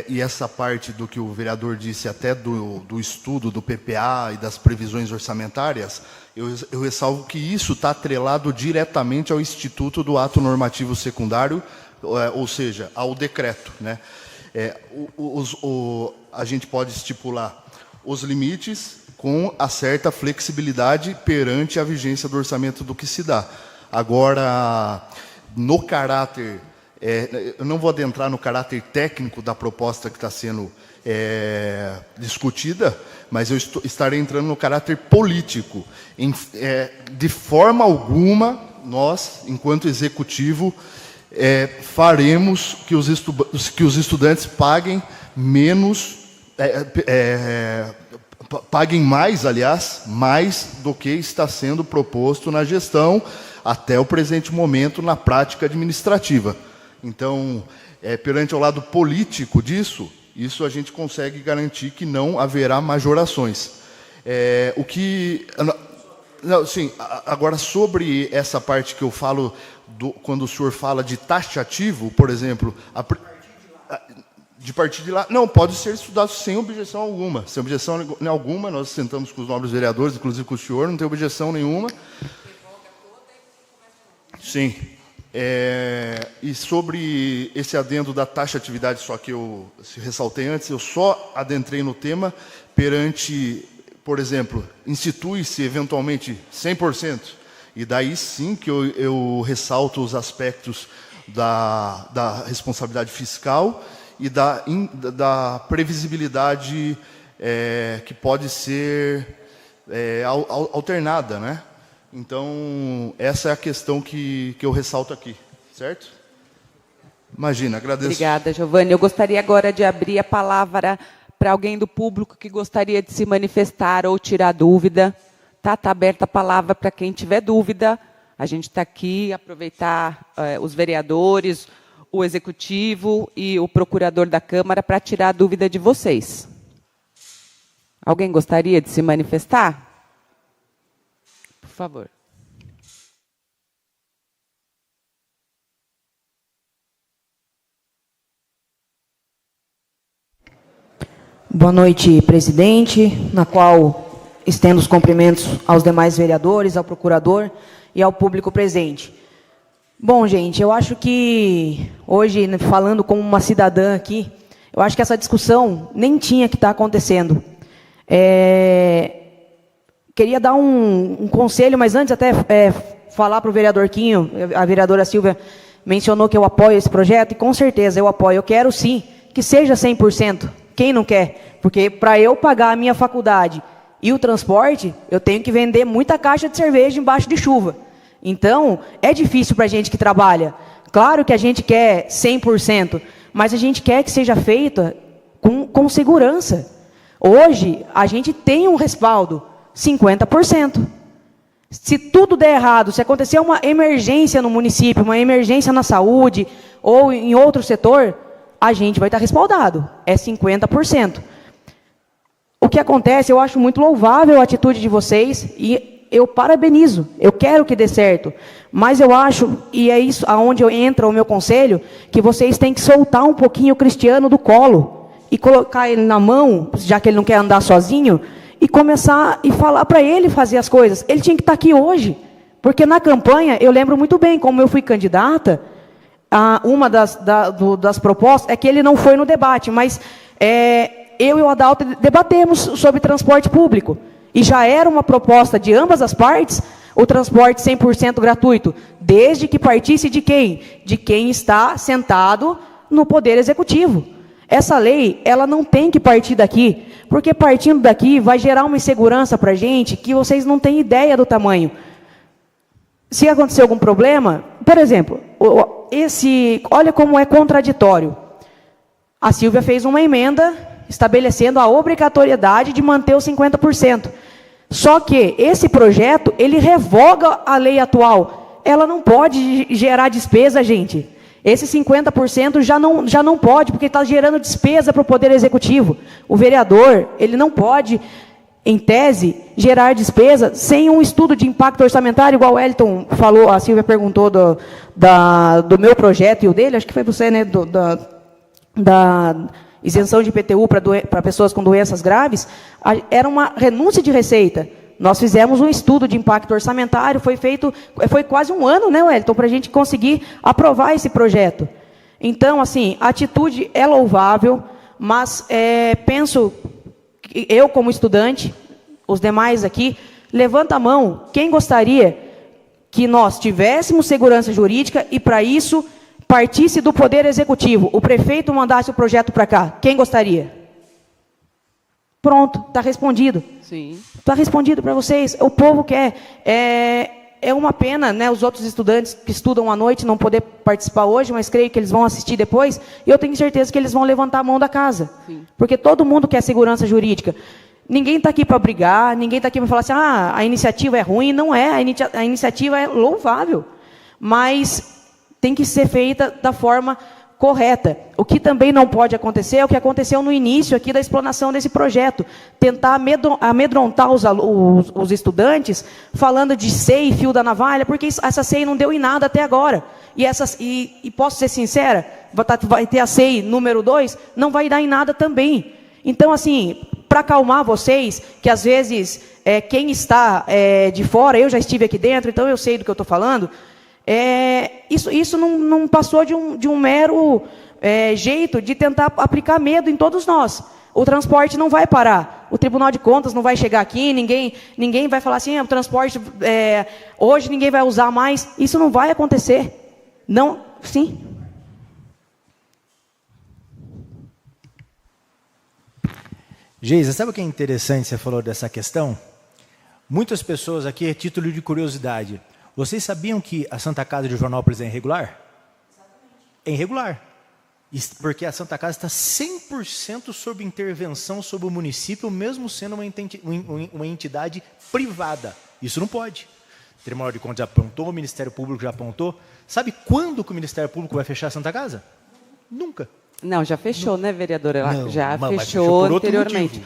e essa parte do que o vereador disse, até do estudo do PPA e das previsões orçamentárias, eu ressalvo que isso está atrelado diretamente ao Instituto do Ato Normativo Secundário, ou seja, ao decreto, né? A gente pode estipular os limites com a certa flexibilidade perante a vigência do orçamento do que se dá. Agora, no caráter... eu não vou adentrar no caráter técnico da proposta que está sendo discutida, mas eu estarei entrando no caráter político. De forma alguma, nós, enquanto executivo, faremos que os estudantes paguem menos, paguem mais, aliás, mais do que está sendo proposto na gestão até o presente momento na prática administrativa. Então, perante ao lado político disso, isso a gente consegue garantir que não haverá majorações. Sim, agora, sobre essa parte que eu falo, quando o senhor fala de taxativo, por exemplo, de partir de lá, não, pode ser estudado sem objeção alguma. Sem objeção alguma, nós sentamos com os nobres vereadores, inclusive com o senhor, não tem objeção nenhuma. Sim. E sobre esse adendo da taxatividade, só que eu ressaltei antes, eu só adentrei no tema perante, por exemplo, institui-se eventualmente 100%, e daí sim que eu ressalto os aspectos da responsabilidade fiscal e da previsibilidade que pode ser alternada, né? Então, essa é a questão que eu ressalto aqui, certo? Imagina, agradeço. Obrigada, Giovanni. Eu gostaria agora de abrir a palavra para alguém do público que gostaria de se manifestar ou tirar dúvida. Tá aberta a palavra para quem tiver dúvida. A gente está aqui, aproveitar os vereadores, o executivo e o procurador da Câmara para tirar a dúvida de vocês. Alguém gostaria de se manifestar? Por favor. Boa noite, presidente, na qual estendo os cumprimentos aos demais vereadores, ao procurador e ao público presente. Bom, gente, eu acho que hoje, falando como uma cidadã aqui, eu acho que essa discussão nem tinha que estar acontecendo. Queria dar um conselho, mas antes até falar para o vereador Quinho, a vereadora Silvia mencionou que eu apoio esse projeto, e com certeza eu apoio. Eu quero sim que seja 100%. Quem não quer? Porque para eu pagar a minha faculdade e o transporte, eu tenho que vender muita caixa de cerveja embaixo de chuva. Então, é difícil para a gente que trabalha. Claro que a gente quer 100%, mas a gente quer que seja feita com segurança. Hoje, a gente tem um respaldo, 50%. Se tudo der errado, se acontecer uma emergência no município, uma emergência na saúde ou em outro setor, a gente vai estar respaldado, é 50%. O que acontece, eu acho muito louvável a atitude de vocês e eu parabenizo, eu quero que dê certo, mas eu acho, e é isso aonde entra o meu conselho, que vocês têm que soltar um pouquinho o Cristiano do colo e colocar ele na mão, já que ele não quer andar sozinho, e começar e falar para ele fazer as coisas. Ele tinha que estar aqui hoje, porque na campanha, eu lembro muito bem, como eu fui candidata, uma das propostas é que ele não foi no debate, mas eu e o Adalto debatemos sobre transporte público. E já era uma proposta de ambas as partes, o transporte 100% gratuito, desde que partisse de quem? De quem está sentado no Poder Executivo. Essa lei, ela não tem que partir daqui, porque partindo daqui vai gerar uma insegurança para a gente que vocês não têm ideia do tamanho. Se acontecer algum problema, por exemplo, olha como é contraditório. A Silvia fez uma emenda estabelecendo a obrigatoriedade de manter os 50%. Só que esse projeto, ele revoga a lei atual. Ela não pode gerar despesa, gente. Esse 50% já não pode, porque está gerando despesa para o Poder Executivo. O vereador, ele não pode, em tese, gerar despesa sem um estudo de impacto orçamentário, igual o Wellington falou, a Silvia perguntou do meu projeto e o dele, acho que foi você, né, da isenção de IPTU para pessoas com doenças graves, era uma renúncia de receita. Nós fizemos um estudo de impacto orçamentário, foi quase um ano, né, Wellington, para a gente conseguir aprovar esse projeto. Então, assim, a atitude é louvável, mas penso, eu como estudante, os demais aqui, levanta a mão, quem gostaria que nós tivéssemos segurança jurídica e, para isso, partisse do Poder Executivo, o prefeito mandasse o projeto para cá. Quem gostaria? Pronto, está respondido. Sim. Está respondido para vocês. O povo quer. É uma pena, né, os outros estudantes que estudam à noite não poder participar hoje, mas creio que eles vão assistir depois, e eu tenho certeza que eles vão levantar a mão da casa. Sim. Porque todo mundo quer segurança jurídica. Ninguém está aqui para brigar, ninguém está aqui para falar assim, a iniciativa é ruim. Não é, a iniciativa é louvável, mas tem que ser feita da forma correta. O que também não pode acontecer é o que aconteceu no início aqui da explanação desse projeto, tentar amedrontar os estudantes, falando de SEI, fio da navalha, porque essa SEI não deu em nada até agora. E posso ser sincera, vai ter a SEI número 2, não vai dar em nada também. Então, assim, para acalmar vocês, que às vezes quem está de fora, eu já estive aqui dentro, então eu sei do que eu estou falando, isso não passou de um mero jeito de tentar aplicar medo em todos nós. O transporte não vai parar, o Tribunal de Contas não vai chegar aqui, ninguém vai falar assim, o transporte hoje ninguém vai usar mais. Isso não vai acontecer. Não, sim. Geisa, sabe o que é interessante, você falou dessa questão? Muitas pessoas aqui, a título de curiosidade, vocês sabiam que a Santa Casa de Joanópolis é irregular? É irregular. Porque a Santa Casa está 100% sob intervenção sobre o município, mesmo sendo uma entidade privada. Isso não pode. O Tribunal de Contas já apontou, o Ministério Público já apontou. Sabe quando que o Ministério Público vai fechar a Santa Casa? Nunca. Não, já fechou, né, vereadora? Não, já fechou anteriormente.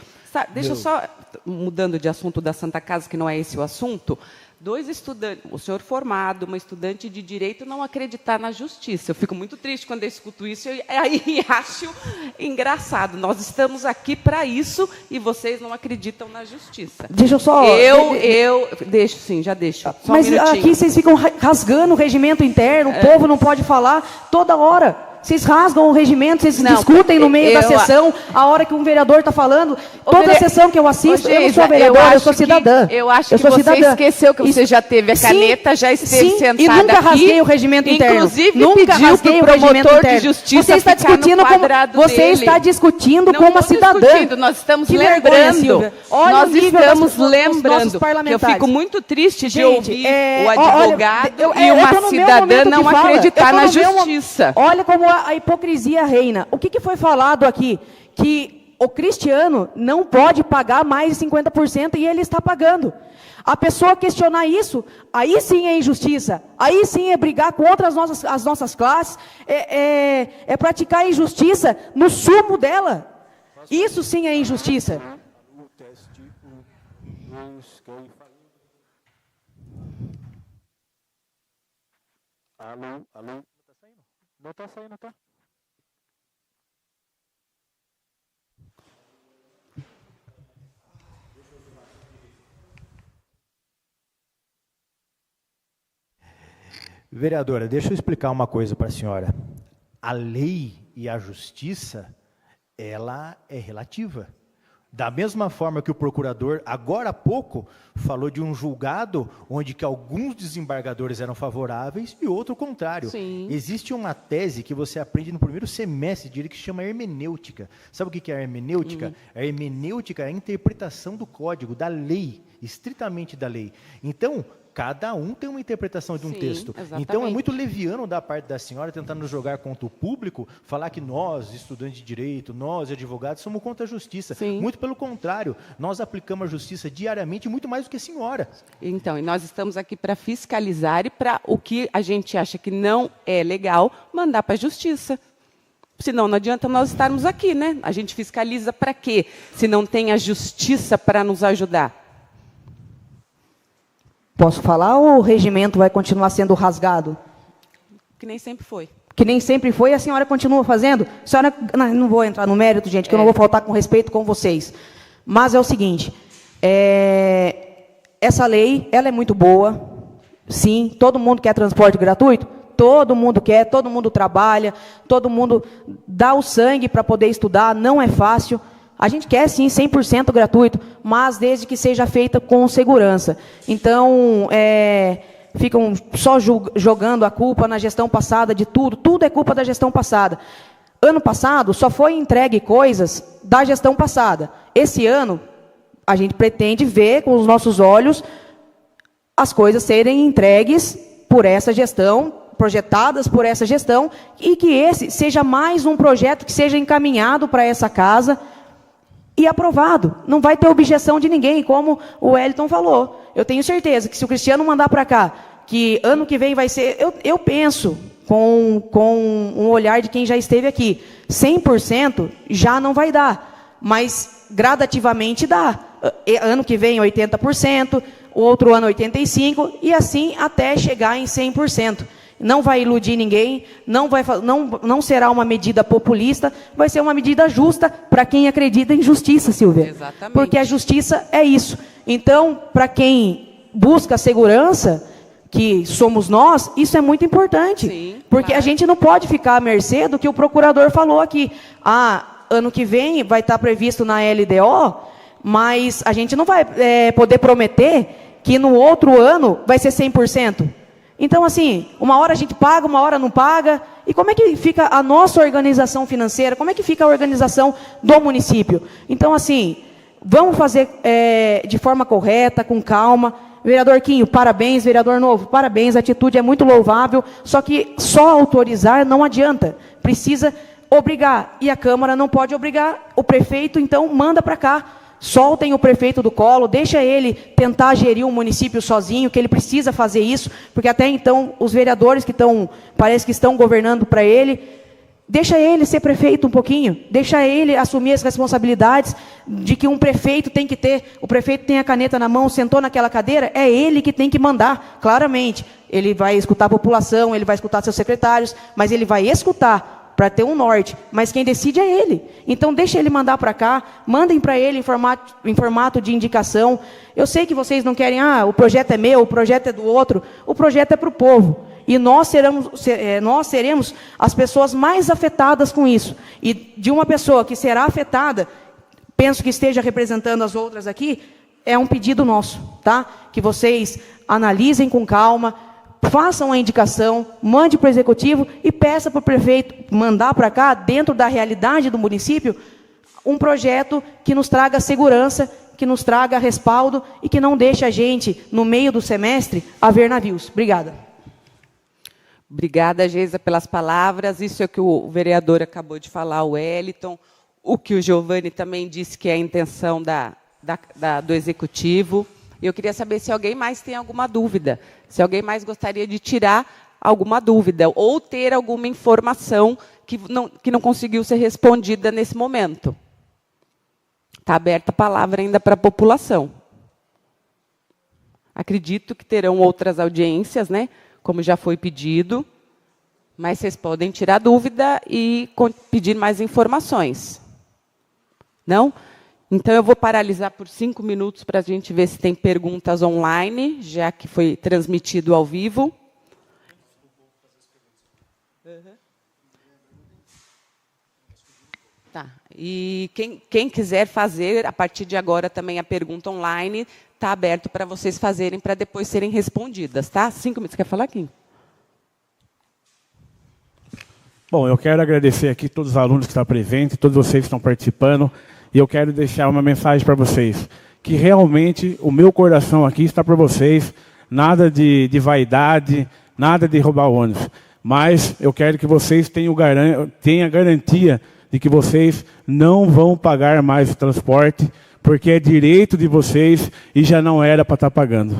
Deixa eu só, mudando de assunto da Santa Casa, que não é esse o assunto, 2 estudantes, o senhor formado, uma estudante de Direito, não acreditar na justiça. Eu fico muito triste quando eu escuto isso, e aí acho engraçado. Nós estamos aqui para isso e vocês não acreditam na justiça. Deixa eu só... Deixo sim, já deixo. Só mas aqui vocês ficam rasgando o regimento interno, o povo não pode falar toda hora. Vocês rasgam o regimento, vocês discutem no meio da sessão, a hora que um vereador está falando. Toda a sessão que eu assisto, eu não sou vereadora, eu sou cidadã. Eu acho que você esqueceu que você já teve a caneta, já esteve sentada aqui. E nunca rasguei o regimento interno. Inclusive pediu para o promotor de justiça você está discutindo como uma cidadã. Nós estamos lembrando. Nós estamos lembrando. Eu fico muito triste de ouvir o advogado e uma cidadã não acreditar na justiça. Olha como a hipocrisia reina. O que foi falado aqui? Que o cristiano não pode pagar mais de 50% e ele está pagando. A pessoa questionar isso, aí sim é injustiça. Aí sim é brigar contra as nossas classes, é praticar injustiça no sumo dela. Isso sim é injustiça. Alô? Não está saindo, tá? Vereadora, deixa eu explicar uma coisa para a senhora. A lei e a justiça, ela é relativa. Da mesma forma que o procurador, agora há pouco, falou de um julgado onde que alguns desembargadores eram favoráveis e outro contrário. Sim. Existe uma tese que você aprende no primeiro semestre de direito que se chama hermenêutica. Sabe o que é a hermenêutica? A hermenêutica é a interpretação do código, da lei, estritamente da lei. Então, cada um tem uma interpretação de um texto. Exatamente. Então, é muito leviano da parte da senhora tentando jogar contra o público, falar que nós, estudantes de direito, nós, advogados, somos contra a justiça. Sim. Muito pelo contrário, nós aplicamos a justiça diariamente, muito mais do que a senhora. Então, e nós estamos aqui para fiscalizar e para o que a gente acha que não é legal, mandar para a justiça. Senão não adianta nós estarmos aqui, né? A gente fiscaliza para quê? Se não tem a justiça para nos ajudar. Posso falar ou o regimento vai continuar sendo rasgado? Que nem sempre foi. Que nem sempre foi, a senhora continua fazendo? A senhora, não vou entrar no mérito, gente, que eu não vou faltar com respeito com vocês. Mas é o seguinte, essa lei, ela é muito boa, sim, todo mundo quer transporte gratuito? Todo mundo quer, todo mundo trabalha, todo mundo dá o sangue para poder estudar, não é fácil. A gente quer, sim, 100% gratuito, mas desde que seja feita com segurança. Então, ficam só jogando a culpa na gestão passada de tudo. Tudo é culpa da gestão passada. Ano passado, só foi entregue coisas da gestão passada. Esse ano, a gente pretende ver com os nossos olhos as coisas serem entregues por essa gestão, projetadas por essa gestão, e que esse seja mais um projeto que seja encaminhado para essa casa e aprovado. Não vai ter objeção de ninguém, como o Wellington falou. Eu tenho certeza que se o Cristiano mandar para cá, que ano que vem vai ser... Eu penso, com um olhar de quem já esteve aqui, 100% já não vai dar, mas gradativamente dá. Ano que vem 80%, o outro ano 85%, e assim até chegar em 100%. Não vai iludir ninguém, não será uma medida populista, vai ser uma medida justa para quem acredita em justiça, Silvia. Exatamente. Porque a justiça é isso. Então, para quem busca segurança, que somos nós, isso é muito importante. Sim, porque claro. a gente não pode ficar à mercê do que o procurador falou aqui. Ano que vem vai estar previsto na LDO, mas a gente não vai poder prometer que no outro ano vai ser 100%. Então, assim, uma hora a gente paga, uma hora não paga. E como é que fica a nossa organização financeira? Como é que fica a organização do município? Então, assim, vamos fazer de forma correta, com calma. Vereador Quinho, parabéns. Vereador Novo, parabéns. A atitude é muito louvável. Só que só autorizar não adianta. Precisa obrigar. E a Câmara não pode obrigar. O prefeito, então, manda para cá. Soltem o prefeito do colo, deixa ele tentar gerir o município sozinho, que ele precisa fazer isso, porque até então os vereadores parece que estão governando para ele, deixa ele ser prefeito um pouquinho, deixa ele assumir as responsabilidades de que um prefeito tem que ter, o prefeito tem a caneta na mão, sentou naquela cadeira, é ele que tem que mandar, claramente. Ele vai escutar a população, ele vai escutar seus secretários, mas ele vai escutar para ter um norte, mas quem decide é ele. Então, deixa ele mandar para cá, mandem para ele em formato de indicação. Eu sei que vocês não querem, o projeto é meu, o projeto é do outro. O projeto é para o povo. E nós seremos as pessoas mais afetadas com isso. E de uma pessoa que será afetada, penso que esteja representando as outras aqui, é um pedido nosso, tá? Que vocês analisem com calma, façam a indicação, mande para o executivo e peça para o prefeito mandar para cá, dentro da realidade do município, um projeto que nos traga segurança, que nos traga respaldo e que não deixe a gente, no meio do semestre, a ver navios. Obrigada. Obrigada, Geisa, pelas palavras. Isso é o que o vereador acabou de falar, o Wellington, o que o Giovanni também disse que é a intenção do executivo. Eu queria saber se alguém mais tem alguma dúvida, se alguém mais gostaria de tirar alguma dúvida ou ter alguma informação que não conseguiu ser respondida nesse momento. Está aberta a palavra ainda para a população. Acredito que terão outras audiências, né, como já foi pedido, mas vocês podem tirar dúvida e pedir mais informações. Não? Então, eu vou paralisar por 5 minutos para a gente ver se tem perguntas online, já que foi transmitido ao vivo. Tá. E quem quiser fazer, a partir de agora, também a pergunta online, está aberto para vocês fazerem, para depois serem respondidas. Tá? 5 minutos. Você quer falar, Kim? Bom, eu quero agradecer aqui todos os alunos que estão presentes, todos vocês que estão participando. E eu quero deixar uma mensagem para vocês, que realmente o meu coração aqui está para vocês, nada de vaidade, nada de roubar ônibus, mas eu quero que vocês tenham a garantia de que vocês não vão pagar mais o transporte, porque é direito de vocês e já não era para estar pagando.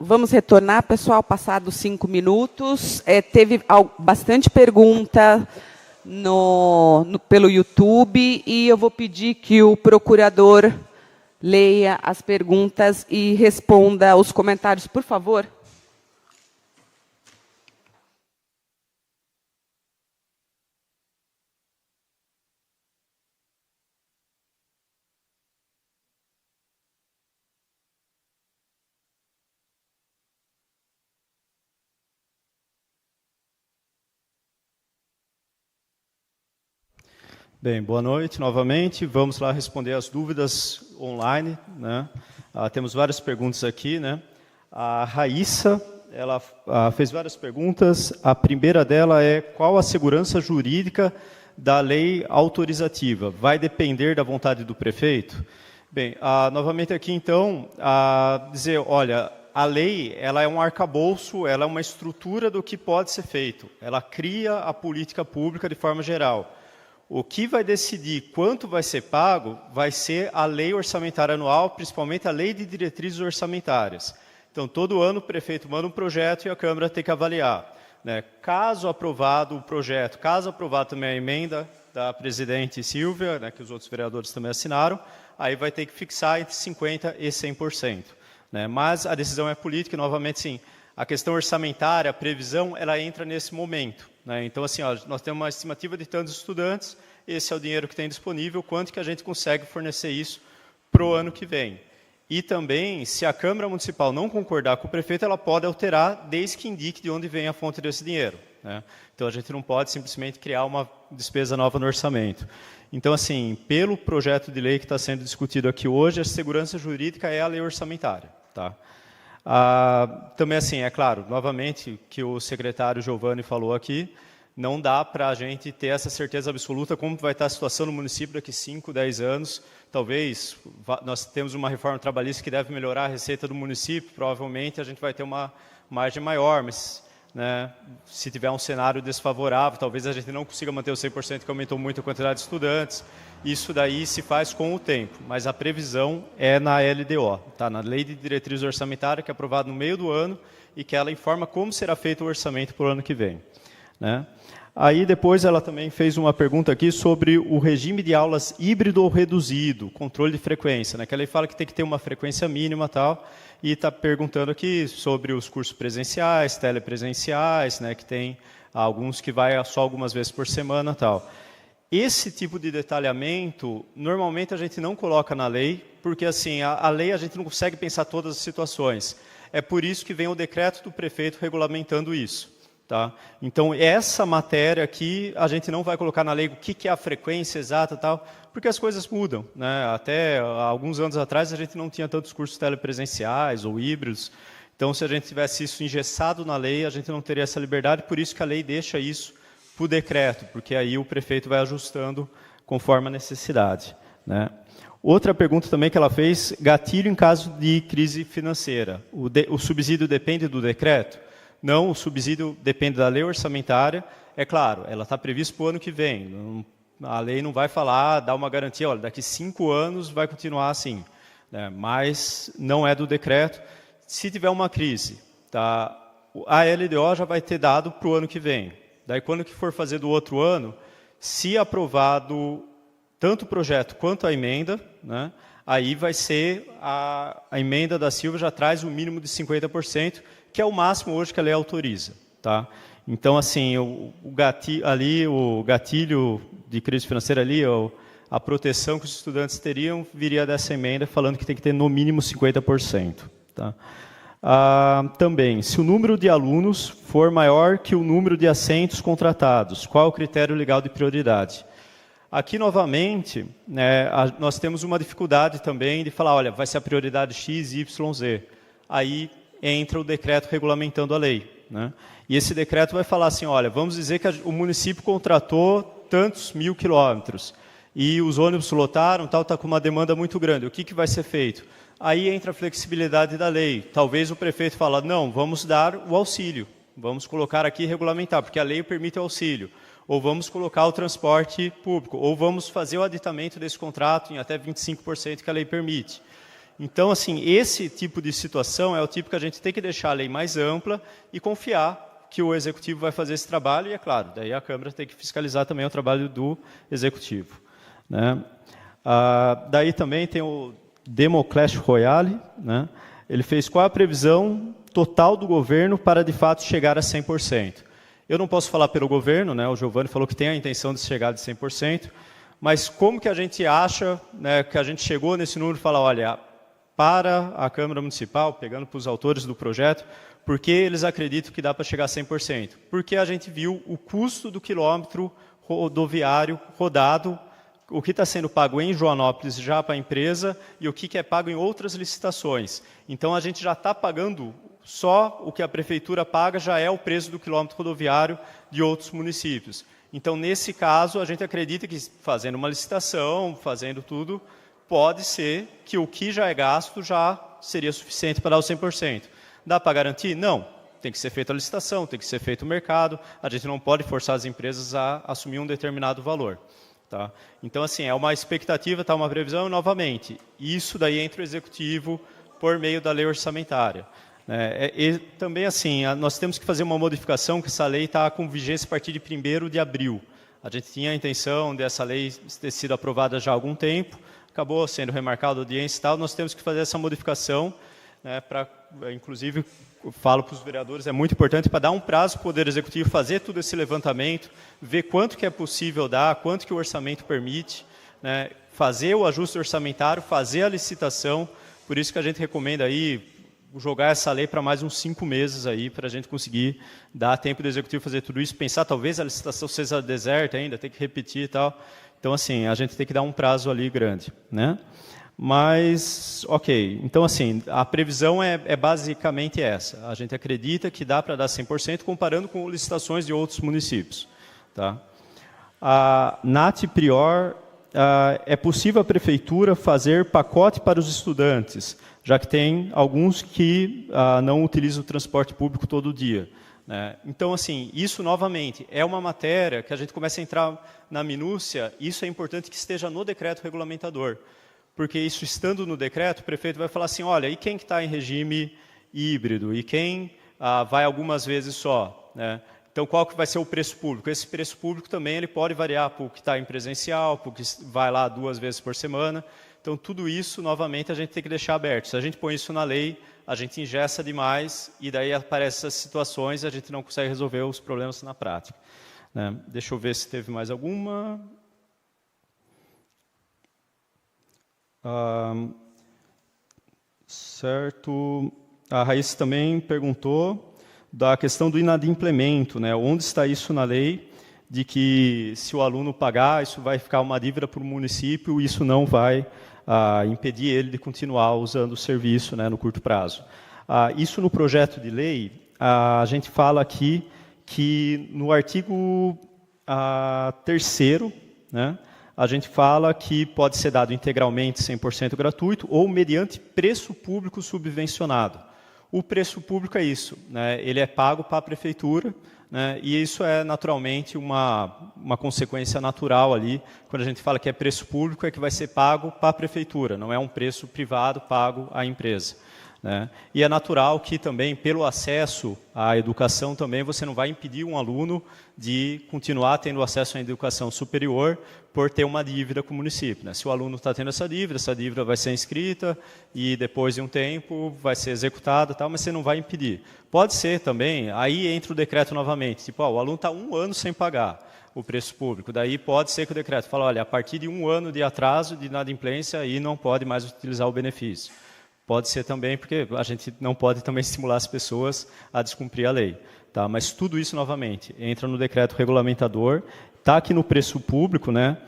Vamos retornar, pessoal, passados 5 minutos. Teve bastante pergunta pelo YouTube e eu vou pedir que o procurador leia as perguntas e responda os comentários, por favor. Bem, boa noite novamente. Vamos lá responder as dúvidas online, né? Temos várias perguntas aqui, né? A Raíssa, ela fez várias perguntas. A primeira dela é: qual a segurança jurídica da lei autorizativa? Vai depender da vontade do prefeito? Bem, novamente aqui então, dizer, olha, a lei ela é um arcabouço, ela é uma estrutura do que pode ser feito. Ela cria a política pública de forma geral. O que vai decidir quanto vai ser pago vai ser a lei orçamentária anual, principalmente a lei de diretrizes orçamentárias. Então, todo ano o prefeito manda um projeto e a Câmara tem que avaliar, né? Caso aprovado o projeto, caso aprovado também a emenda da presidente Silvia, né, que os outros vereadores também assinaram, aí vai ter que fixar entre 50% e 100%. Né? Mas a decisão é política e, novamente, sim, a questão orçamentária, a previsão, ela entra nesse momento. Né? Então, assim, ó, nós temos uma estimativa de tantos estudantes, esse é o dinheiro que tem disponível, quanto que a gente consegue fornecer isso para o ano que vem. E também, se a Câmara Municipal não concordar com o prefeito, ela pode alterar, desde que indique de onde vem a fonte desse dinheiro. Né? Então, a gente não pode simplesmente criar uma despesa nova no orçamento. Então, assim, pelo projeto de lei que está sendo discutido aqui hoje, a segurança jurídica é a lei orçamentária. Tá? Também, assim, é claro, novamente, que o secretário Giovanni falou aqui, não dá para a gente ter essa certeza absoluta como vai estar a situação no município daqui 5, 10 anos. Talvez nós temos uma reforma trabalhista que deve melhorar a receita do município, provavelmente a gente vai ter uma margem maior, mas, né, se tiver um cenário desfavorável, talvez a gente não consiga manter o 100%, que aumentou muito a quantidade de estudantes. Isso daí se faz com o tempo, mas a previsão é na LDO, tá? Na Lei de Diretriz Orçamentária, que é aprovada no meio do ano e que ela informa como será feito o orçamento para o ano que vem. Né? Aí depois ela também fez uma pergunta aqui sobre o regime de aulas híbrido ou reduzido, controle de frequência, né? Que a lei fala que tem que ter uma frequência mínima e tal, e está perguntando aqui sobre os cursos presenciais, telepresenciais, né? Que tem alguns que vai só algumas vezes por semana e tal. Esse tipo de detalhamento, normalmente a gente não coloca na lei, porque assim, a lei a gente não consegue pensar todas as situações. É por isso que vem o decreto do prefeito regulamentando isso. Tá? Então, essa matéria aqui, a gente não vai colocar na lei o que é a frequência exata, tal, porque as coisas mudam. Né? Até alguns anos atrás, a gente não tinha tantos cursos telepresenciais ou híbridos. Então, se a gente tivesse isso engessado na lei, a gente não teria essa liberdade, por isso que a lei deixa isso para o decreto, porque aí o prefeito vai ajustando conforme a necessidade. Né? Outra pergunta também que ela fez, gatilho em caso de crise financeira. O subsídio depende do decreto? Não, o subsídio depende da lei orçamentária. É claro, ela está prevista para o ano que vem. A lei não vai falar, dar uma garantia, olha, daqui 5 anos vai continuar assim. Né? Mas não é do decreto. Se tiver uma crise, tá, a LDO já vai ter dado para o ano que vem. Daí, quando que for fazer do outro ano, se aprovado tanto o projeto quanto a emenda, né, aí vai ser a emenda da Silvia já traz o mínimo de 50%, que é o máximo hoje que a lei autoriza. Tá? Então, assim, o gatilho de crise financeira ali, a proteção que os estudantes teriam, viria dessa emenda, falando que tem que ter no mínimo 50%. Tá? Também, se o número de alunos for maior que o número de assentos contratados, qual é o critério legal de prioridade? Aqui, novamente, né, nós temos uma dificuldade também de falar, olha, vai ser a prioridade X, Y, Z. Aí entra o decreto regulamentando a lei. Né? E esse decreto vai falar assim, olha, vamos dizer que o município contratou tantos 1000 quilômetros e os ônibus lotaram, está com uma demanda muito grande. O que vai ser feito? Aí entra a flexibilidade da lei. Talvez o prefeito fale, não, vamos dar o auxílio, vamos colocar aqui e regulamentar, porque a lei permite o auxílio. Ou vamos colocar o transporte público, ou vamos fazer o aditamento desse contrato em até 25% que a lei permite. Então, assim, esse tipo de situação é o tipo que a gente tem que deixar a lei mais ampla e confiar que o Executivo vai fazer esse trabalho, e é claro, daí a Câmara tem que fiscalizar também o trabalho do Executivo, né? Daí também tem o Democlés Royale, né? Ele fez qual a previsão total do governo para, de fato, chegar a 100%. Eu não posso falar pelo governo, né? O Giovanni falou que tem a intenção de chegar de 100%, mas como que a gente acha, né, que a gente chegou nesse número e fala, olha, para a Câmara Municipal, pegando para os autores do projeto, por que eles acreditam que dá para chegar a 100%? Porque a gente viu o custo do quilômetro rodoviário rodado, o que está sendo pago em Joanópolis já para a empresa e o que é pago em outras licitações. Então, a gente já está pagando, só o que a Prefeitura paga já é o preço do quilômetro rodoviário de outros municípios. Então, nesse caso, a gente acredita que, fazendo uma licitação, fazendo tudo, pode ser que o que já é gasto já seria suficiente para dar o 100%. Dá para garantir? Não. Tem que ser feita a licitação, tem que ser feito o mercado. A gente não pode forçar as empresas a assumir um determinado valor. Tá? Então, assim, é uma expectativa, tá, uma previsão, e, novamente, isso daí entra o Executivo por meio da lei orçamentária. E também, assim, nós temos que fazer uma modificação, que essa lei está com vigência a partir de 1º de abril. A gente tinha a intenção dessa lei ter sido aprovada já há algum tempo, acabou sendo remarcada a audiência e tal, nós temos que fazer essa modificação, né, para, inclusive, eu falo para os vereadores, é muito importante para dar um prazo para o Poder Executivo fazer todo esse levantamento, ver quanto que é possível dar, quanto que o orçamento permite, né, fazer o ajuste orçamentário, fazer a licitação, por isso que a gente recomenda aí jogar essa lei para mais uns 5 meses aí, para a gente conseguir dar tempo do Executivo fazer tudo isso, pensar talvez a licitação seja deserta ainda, tem que repetir e tal. Então, assim, a gente tem que dar um prazo ali grande, né? Mas, ok, então, assim, a previsão é basicamente essa. A gente acredita que dá para dar 100%, comparando com licitações de outros municípios. Tá? A NAT Prior, é possível a Prefeitura fazer pacote para os estudantes, já que tem alguns que não utilizam o transporte público todo dia. Né? Então, assim, isso, novamente, é uma matéria que a gente começa a entrar na minúcia, isso é importante que esteja no decreto regulamentador. Porque isso estando no decreto, o prefeito vai falar assim, olha, e quem que está em regime híbrido? E quem vai algumas vezes só? Né? Então, qual que vai ser o preço público? Esse preço público também ele pode variar para o que está em presencial, para o que vai lá 2 vezes por semana. Então, tudo isso, novamente, a gente tem que deixar aberto. Se a gente põe isso na lei, a gente engessa demais e daí aparecem essas situações e a gente não consegue resolver os problemas na prática. Né? Deixa eu ver se teve mais alguma... Certo. A Raíssa também perguntou da questão do inadimplemento, né? Onde está isso na lei, de que se o aluno pagar, isso vai ficar uma dívida para o município e isso não vai impedir ele de continuar usando o serviço, né, no curto prazo. Isso no projeto de lei, a gente fala aqui que no artigo 3º, né, a gente fala que pode ser dado integralmente 100% gratuito ou mediante preço público subvencionado. O preço público é isso, né? Ele é pago para a prefeitura, né? E isso é naturalmente uma consequência natural ali. Quando a gente fala que é preço público, é que vai ser pago para a prefeitura, não é um preço privado pago à empresa. Né? E é natural que também, pelo acesso à educação, também você não vai impedir um aluno de continuar tendo acesso à educação superior por ter uma dívida com o município. Né? Se o aluno está tendo essa dívida vai ser inscrita e depois de um tempo vai ser executada, tal, mas você não vai impedir. Pode ser também, aí entra o decreto novamente, tipo, o aluno está 1 ano sem pagar o preço público, daí pode ser que o decreto fale, olha, a partir de 1 ano de atraso, de inadimplência, aí não pode mais utilizar o benefício. Pode ser também, porque a gente não pode também estimular as pessoas a descumprir a lei. Tá? Mas tudo isso, novamente, entra no decreto regulamentador, está aqui no preço público, né?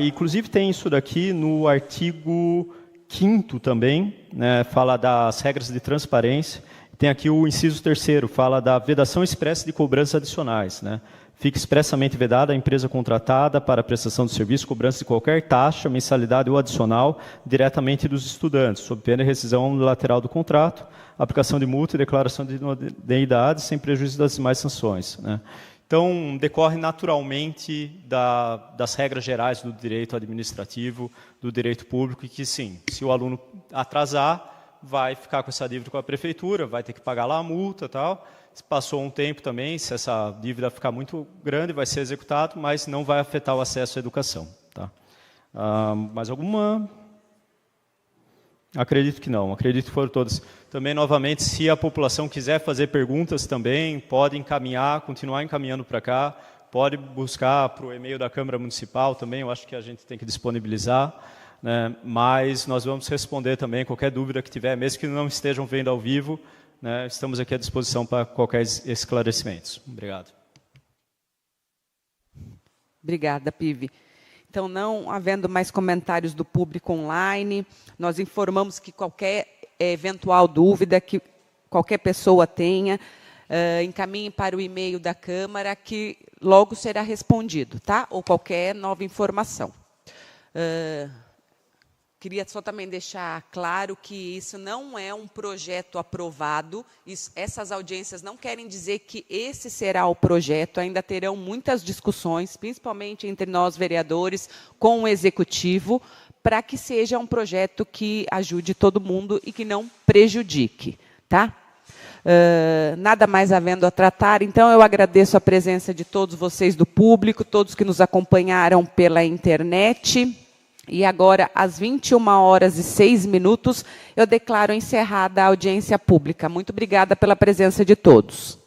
Inclusive tem isso daqui no artigo 5º também, né? Fala das regras de transparência. Tem aqui o inciso 3º, fala da vedação expressa de cobranças adicionais, né? Fica expressamente vedada a empresa contratada para a prestação de serviço, cobrança de qualquer taxa, mensalidade ou adicional diretamente dos estudantes, sob pena de rescisão unilateral do contrato, aplicação de multa e declaração de idoneidade, sem prejuízo das demais sanções. Né? Então, decorre naturalmente das regras gerais do direito administrativo, do direito público, e que, sim, se o aluno atrasar, vai ficar com essa dívida com a prefeitura, vai ter que pagar lá a multa e tal. Se passou um tempo também, se essa dívida ficar muito grande, vai ser executado, mas não vai afetar o acesso à educação. Tá? Mais alguma? Acredito que não, acredito que foram todas. Também, novamente, se a população quiser fazer perguntas também, pode encaminhar, continuar encaminhando para cá, pode buscar para o e-mail da Câmara Municipal também, eu acho que a gente tem que disponibilizar, né? Mas nós vamos responder também qualquer dúvida que tiver, mesmo que não estejam vendo ao vivo, né? Estamos aqui à disposição para qualquer esclarecimento. Obrigado. Obrigada, Pive. Então, não havendo mais comentários do público online, nós informamos que qualquer eventual dúvida que qualquer pessoa tenha, encaminhe para o e-mail da Câmara, que logo será respondido, tá? Ou qualquer nova informação. Queria só também deixar claro que isso não é um projeto aprovado, essas audiências não querem dizer que esse será o projeto, ainda terão muitas discussões, principalmente entre nós vereadores, com o Executivo, para que seja um projeto que ajude todo mundo e que não prejudique. Tá? Nada mais havendo a tratar, então eu agradeço a presença de todos vocês do público, todos que nos acompanharam pela internet. E agora, às 21h06, eu declaro encerrada a audiência pública. Muito obrigada pela presença de todos.